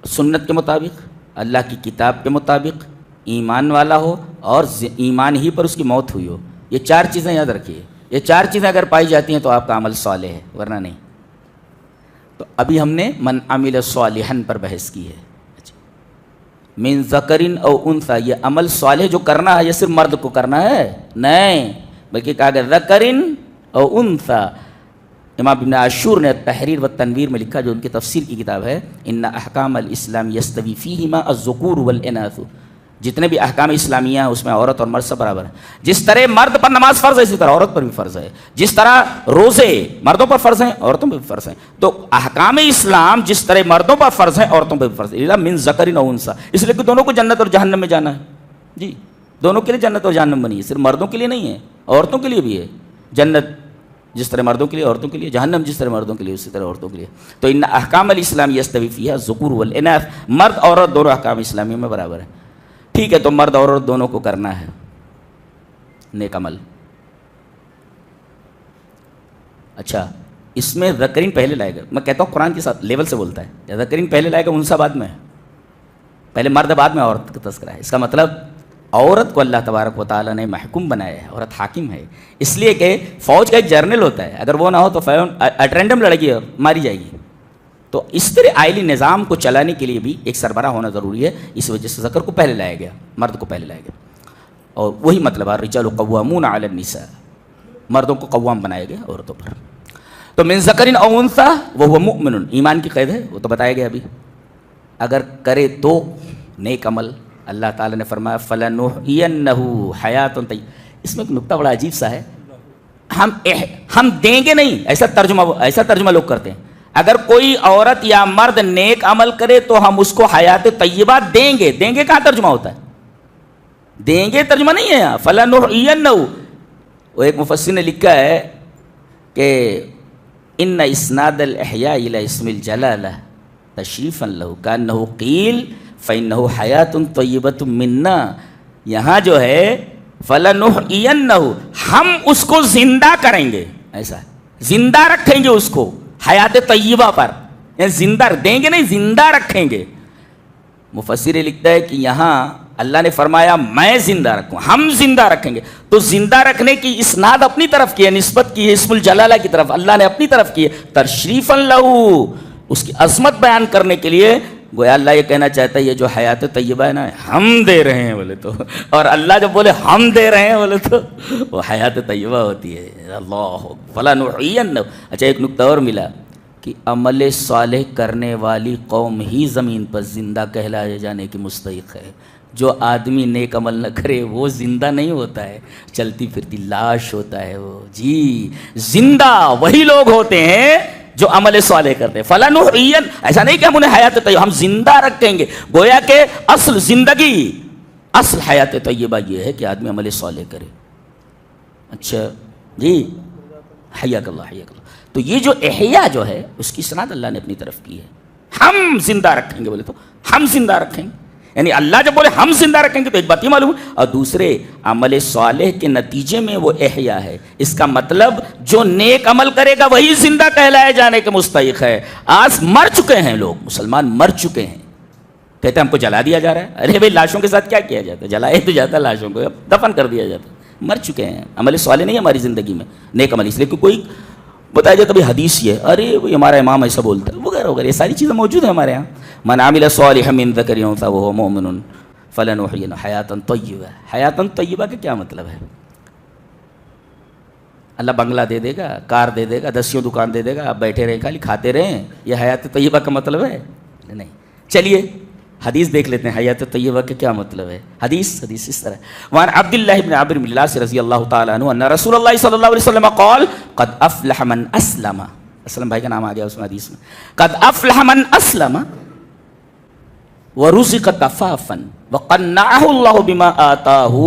Speaker 1: سنت کے مطابق، اللہ کی کتاب کے مطابق، ایمان والا ہو اور ایمان ہی پر اس کی موت ہوئی ہو۔ یہ چار چیزیں یاد رکھیے، یہ چار چیزیں اگر پائی جاتی ہیں تو آپ کا عمل صالح ہے، ورنہ نہیں۔ تو ابھی ہم نے من عمل صالحا پر بحث کی ہے، من ذکر او انثی، یہ عمل صالح جو کرنا ہے یہ صرف مرد کو کرنا ہے نہیں، بلکہ کہا گیا ذکر او انثی۔ امام ابن عاشور نے تحریر و تنویر میں لکھا، جو ان کی تفسیر کی کتاب ہے، ان احکام الاسلام یستوی فیہما الذکور والاناث، جتنے بھی احکام اسلامیہ ہیں اس میں عورت اور مرد سب برابر ہیں۔ جس طرح مرد پر نماز فرض ہے اسی طرح عورت پر بھی فرض ہے، جس طرح روزے مردوں پر فرض ہیں عورتوں پر بھی فرض ہیں، تو احکام اسلام جس طرح مردوں پر فرض ہیں عورتوں پر بھی فرض ہے، من ذکر و انثی، اس لیے کہ دونوں کو جنت اور جہنم میں جانا ہے، جی دونوں کے لیے جنت اور جہنم بنی ہے، صرف مردوں کے لیے نہیں ہے، عورتوں کے لیے بھی ہے، جنت جس طرح مردوں کے لیے عورتوں کے لیے، جہنم جس طرح مردوں کے لیے اسی طرح عورتوں کے لیے۔ تو ان احکام الاسلام یستوی فیہا الذکور والاناث، مرد عورت دونوں احکام اسلامی میں برابر ہیں۔ ٹھیک ہے، تو مرد اور عورت دونوں کو کرنا ہے نیک عمل۔ اچھا اس میں ذکرین پہلے لائے گا، میں کہتا ہوں قرآن کے ساتھ لیول سے بولتا ہے، ذکرین پہلے لائے گا انثیٰ بعد میں، پہلے مرد بعد میں عورت کا تذکرہ ہے۔ اس کا مطلب عورت کو اللہ تبارک و تعالیٰ نے محکوم بنایا ہے، عورت حاکم ہے، اس لیے کہ فوج کا ایک جرنل ہوتا ہے، اگر وہ نہ ہو تو ایٹ رینڈم لڑکی ماری جائے گی، تو اس طرح آئلی نظام کو چلانے کے لیے بھی ایک سربراہ ہونا ضروری ہے، اس وجہ سے ذکر کو پہلے لایا گیا، مرد کو پہلے لایا گیا، اور وہی مطلب ہے الرجال قوامون علی النساء، مردوں کو قوام بنایا گیا عورتوں پر۔ تو من ذکر او انثی وہو مؤمن، ایمان کی قید ہے وہ تو بتایا گیا ابھی، اگر کرے تو نیک عمل، اللہ تعالیٰ نے فرمایا فَلَنُحْيِيَنَّهُ حَيَاةً طَيِّبَةً۔ اس میں ایک نکتہ بڑا عجیب سا ہے، ہم دیں گے نہیں، ایسا ترجمہ لوگ کرتے ہیں، اگر کوئی عورت یا مرد نیک عمل کرے تو ہم اس کو حیات طیبہ دیں گے، دیں گے کہاں ترجمہ ہوتا ہے؟ دیں گے ترجمہ نہیں ہے یہاں، فَلَنُحْيِيَنَّهُ۔ وہ ایک مفسر نے لکھا ہے کہ ان اسناد الاحیاء الى اسم الجلالہ تشریفا لہ کانہ قیل فإنہ حیات طیبۃ منا، یہاں جو ہے فلنحیینہ، ہم اس کو زندہ کریں گے، ایسا زندہ رکھیں گے اس کو حیات طیبہ پر، یعنی زندہ دیں گے نہیں، زندہ رکھیں گے۔ مفسر لکھتا ہے کہ یہاں اللہ نے فرمایا میں زندہ رکھوں، ہم زندہ رکھیں گے، تو زندہ رکھنے کی اسناد اپنی طرف کی ہے، نسبت کی ہے اسم الجلالہ کی طرف، اللہ نے اپنی طرف کی ہے، تشریفا لہ، اس کی عظمت بیان کرنے کے لیے، گویا اللہ یہ کہنا چاہتا ہے یہ جو حیات طیبہ ہے نا ہم دے رہے ہیں بولے تو، اور اللہ جب بولے ہم دے رہے ہیں بولے تو وہ حیات طیبہ ہوتی ہے۔ اللہ فلنحیینہ۔ اچھا ایک نکتہ اور ملا، کہ عمل صالح کرنے والی قوم ہی زمین پر زندہ کہلائے جانے کی مستحق ہے. جو آدمی نیک عمل نہ کرے وہ زندہ نہیں ہوتا ہے، چلتی پھرتی لاش ہوتا ہے وہ. جی زندہ وہی لوگ ہوتے ہیں جو عمل صالح کرتے ہیں. فلنحین، ایسا نہیں کہ ہم انہیں حیات طیبہ، ہم زندہ رکھیں گے. گویا کہ اصل زندگی، اصل حیات طیبہ یہ ہے کہ آدمی عمل صالح کرے. اچھا جی، حیاک اللہ حیاک اللہ. تو یہ جو احیاء جو ہے اس کی سند اللہ نے اپنی طرف کی ہے. ہم زندہ رکھیں گے، بولے تو ہم زندہ رکھیں گے، یعنی اللہ جب بولے ہم زندہ رکھیں گے تو ایک بات ہی معلوم ہے. اور دوسرے عمل صالح کے نتیجے میں وہ احیاء ہے. اس کا مطلب جو نیک عمل کرے گا وہی زندہ کہلائے جانے کے مستحق ہے. آج مر چکے ہیں لوگ، مسلمان مر چکے ہیں، کہتے ہیں ہم کو جلا دیا جا رہا ہے. ارے بھائی لاشوں کے ساتھ کیا کیا جاتا ہے؟ جلایا تو جاتا ہے لاشوں کو، دفن کر دیا جاتا ہے. مر چکے ہیں. عمل صالح نہیں ہے ہماری زندگی میں، نیک عمل. اس لیے کہ کوئی بتایا جاتا ہے حدیث یہ، ارے وہی ہمارا امام ایسا بولتا ہے وغیرہ وغیرہ، یہ ساری چیزیں موجود ہیں ہمارے یہاں. من عمل صالحا من ذکر او انثی وهو مؤمن فلنحینہ حیاتا طیبہ. حیاتا طیبہ کا کیا مطلب ہے؟ اللہ بنگلہ دے دے گا، کار دے دے گا، دسیوں دکان دے دے گا، آپ بیٹھے رہیں خالی کھاتے رہیں، یہ حیات طیبہ کا مطلب ہے؟ نہیں. چلیے حدیث دیکھ لیتے ہیں حیات طیبہ کا کیا مطلب ہے. حدیث اس طرح، وعن عبداللہ بن عمرو بن العاص رضی اللہ تعالی عنہ ان رسول اللہ صلی اللہ علیہ وسلم قال قد افلح من اسلم. اسلم بھائی کا نام آ گیا اس میں حدیث میں. قد افلح من اسلم ورزق کفافا وقنعه اللہ بما آتاہ.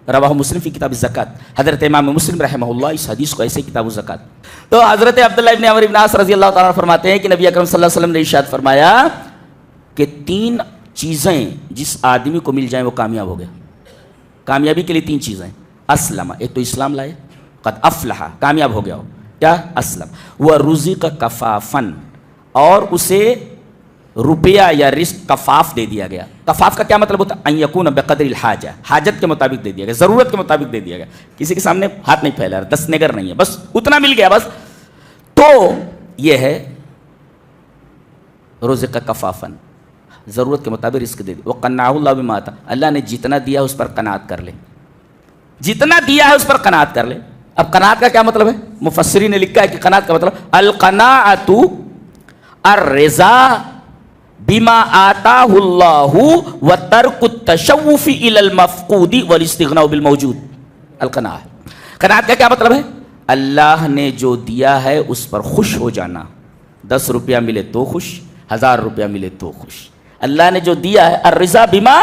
Speaker 1: رواہ مسلم فی کتاب الزکات. حضرت امام مسلم رحمہ اللہ اس حدیث کو ایسے کتاب الزکات. تو حضرت عبداللہ بن عمرو بن العاص رضی اللہ تعالیٰ فرماتے ہیں کہ نبی اکرم صلی اللہ علیہ وسلم نے ارشاد فرمایا کہ 3 چیزیں جس آدمی کو مل جائیں وہ کامیاب ہو گیا. کامیابی کے لیے 3 چیزیں. اسلم، ایک تو اسلام لائے، قد افلح کامیاب ہو گیا ہو، کیا؟ اسلم. ورزق کفافن، اور اسے روپیہ یا رزق کفاف دے دیا گیا. کفاف کا کیا مطلب ہوتا ہے؟ ان یکون بقدر الحاجہ، حاجت کے مطابق دے دیا گیا، ضرورت کے مطابق دے دیا گیا. کسی کے سامنے ہاتھ نہیں پھیلا رہا، 10 نگر نہیں ہے، بس اتنا مل گیا بس. تو یہ ہے رزق کفافن، ضرورت کے مطابق رزق دے دی. وقنعہ اللہ بما آتا، اللہ نے جتنا دیا اس پر قناعت کر لے، جتنا دیا ہے اس پر قناعت کر لے. اب قناعت کا کیا مطلب ہے؟ مفسرین نے لکھا ہے کہ قناعت کا مطلب القناعۃ الرضا بما آتاہ اللہ وترک التشوف الی المفقود والاستغناء بالموجود. القناعہ، قناعت کا کیا مطلب ہے؟ اللہ نے جو دیا ہے اس پر خوش ہو جانا. 10 روپیہ ملے تو خوش، 1000 روپیہ ملے تو خوش. اللہ نے جو دیا ہے، الرضا بما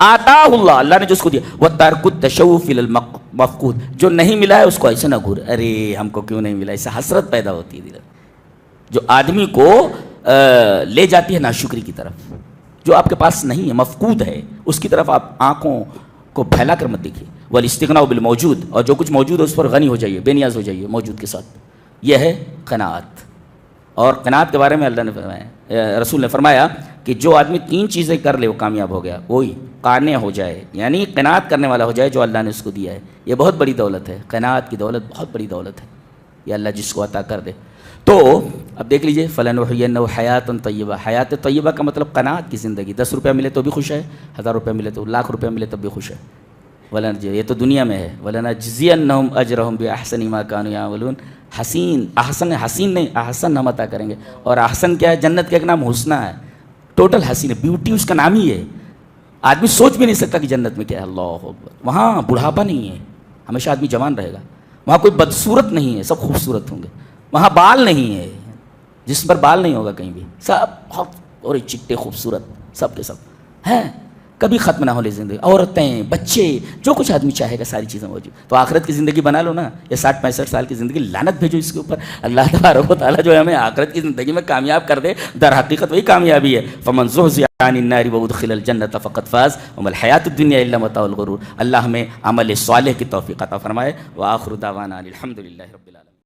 Speaker 1: آتاہ اللہ، اللہ نے جو اس کو دیا. وترک التشوف الی المفقود، جو نہیں ملا ہے اس کو ایسے نہ گھور، ارے ہم کو کیوں نہیں ملا، اسے حسرت پیدا ہوتی ہے دل، جو آدمی کو لے جاتی ہے ناشکری کی طرف. جو آپ کے پاس نہیں ہے، مفقود ہے، اس کی طرف آپ آنکھوں کو پھیلا کر مت دیکھیے. والاستغناء بالموجود، اور جو کچھ موجود ہے اس پر غنی ہو جائیے، بے نیاز ہو جائیے موجود کے ساتھ. یہ ہے قناعت. اور قناعت کے بارے میں اللہ نے فرمایا، رسول نے فرمایا کہ جو آدمی 3 چیزیں کر لے وہ کامیاب ہو گیا. وہی قانع ہو جائے، یعنی قناعت کرنے والا ہو جائے جو اللہ نے اس کو دیا ہے. یہ بہت بڑی دولت ہے، قناعت کی دولت بہت بڑی دولت ہے، یہ اللہ جس کو عطا کر دے. تو اب دیکھ لیجئے فلنحینہ حیاتا طیبہ. حیات طیبہ کا مطلب قناعت کی زندگی. 10 روپیہ ملے تو بھی خوش ہے، 1000 روپیہ ملے تو، 1,00,000 روپیہ ملے تب بھی خوش ہے. یہ تو دنیا میں ہے. وَلَنَجْزِيَنَّهُمْ أَجْرَهُمْ بِأَحْسَنِ مَا كَانُوا يَعْمَلُونَ. حسین، احسن نہیں، احسن ہم عطا کریں گے. اور احسن کیا ہے؟ جنت کا ایک نام حسنہ ہے. ٹوٹل حسین ہے، بیوٹی اس کا نام ہی ہے. آدمی سوچ بھی نہیں سکتا کہ جنت میں کیا ہے. اللہ اکبر. وہاں بڑھاپا نہیں ہے، ہمیشہ آدمی جوان رہے گا. وہاں کوئی بدصورت نہیں ہے، سب خوبصورت ہوں گے. وہاں بال نہیں ہے، جسم پر بال نہیں ہوگا کہیں بھی، سب بہت اور چٹے خوبصورت سب کے سب ہیں. کبھی ختم نہ ہونے زندگی. عورتیں، بچے، جو کچھ آدمی چاہے گا ساری چیزیں موجود. تو آخرت کی زندگی بنا لو نا. یہ 60-65 سال کی زندگی لعنت بھیجو اس کے اوپر. اللہ تبارک و تعالیٰ جو ہے ہمیں آخرت کی زندگی میں کامیاب کر دے، در حقیقت وہی کامیابی ہے. فمن زحزح عن النار وادخل الجنة فقد فاز وما الحیاۃ الدنیا الا متاع الغرور. اللہ ہمیں عمل صالح کی توفیق عطا فرمائے. وآخر دعوانا الحمد للہ رب العالمین.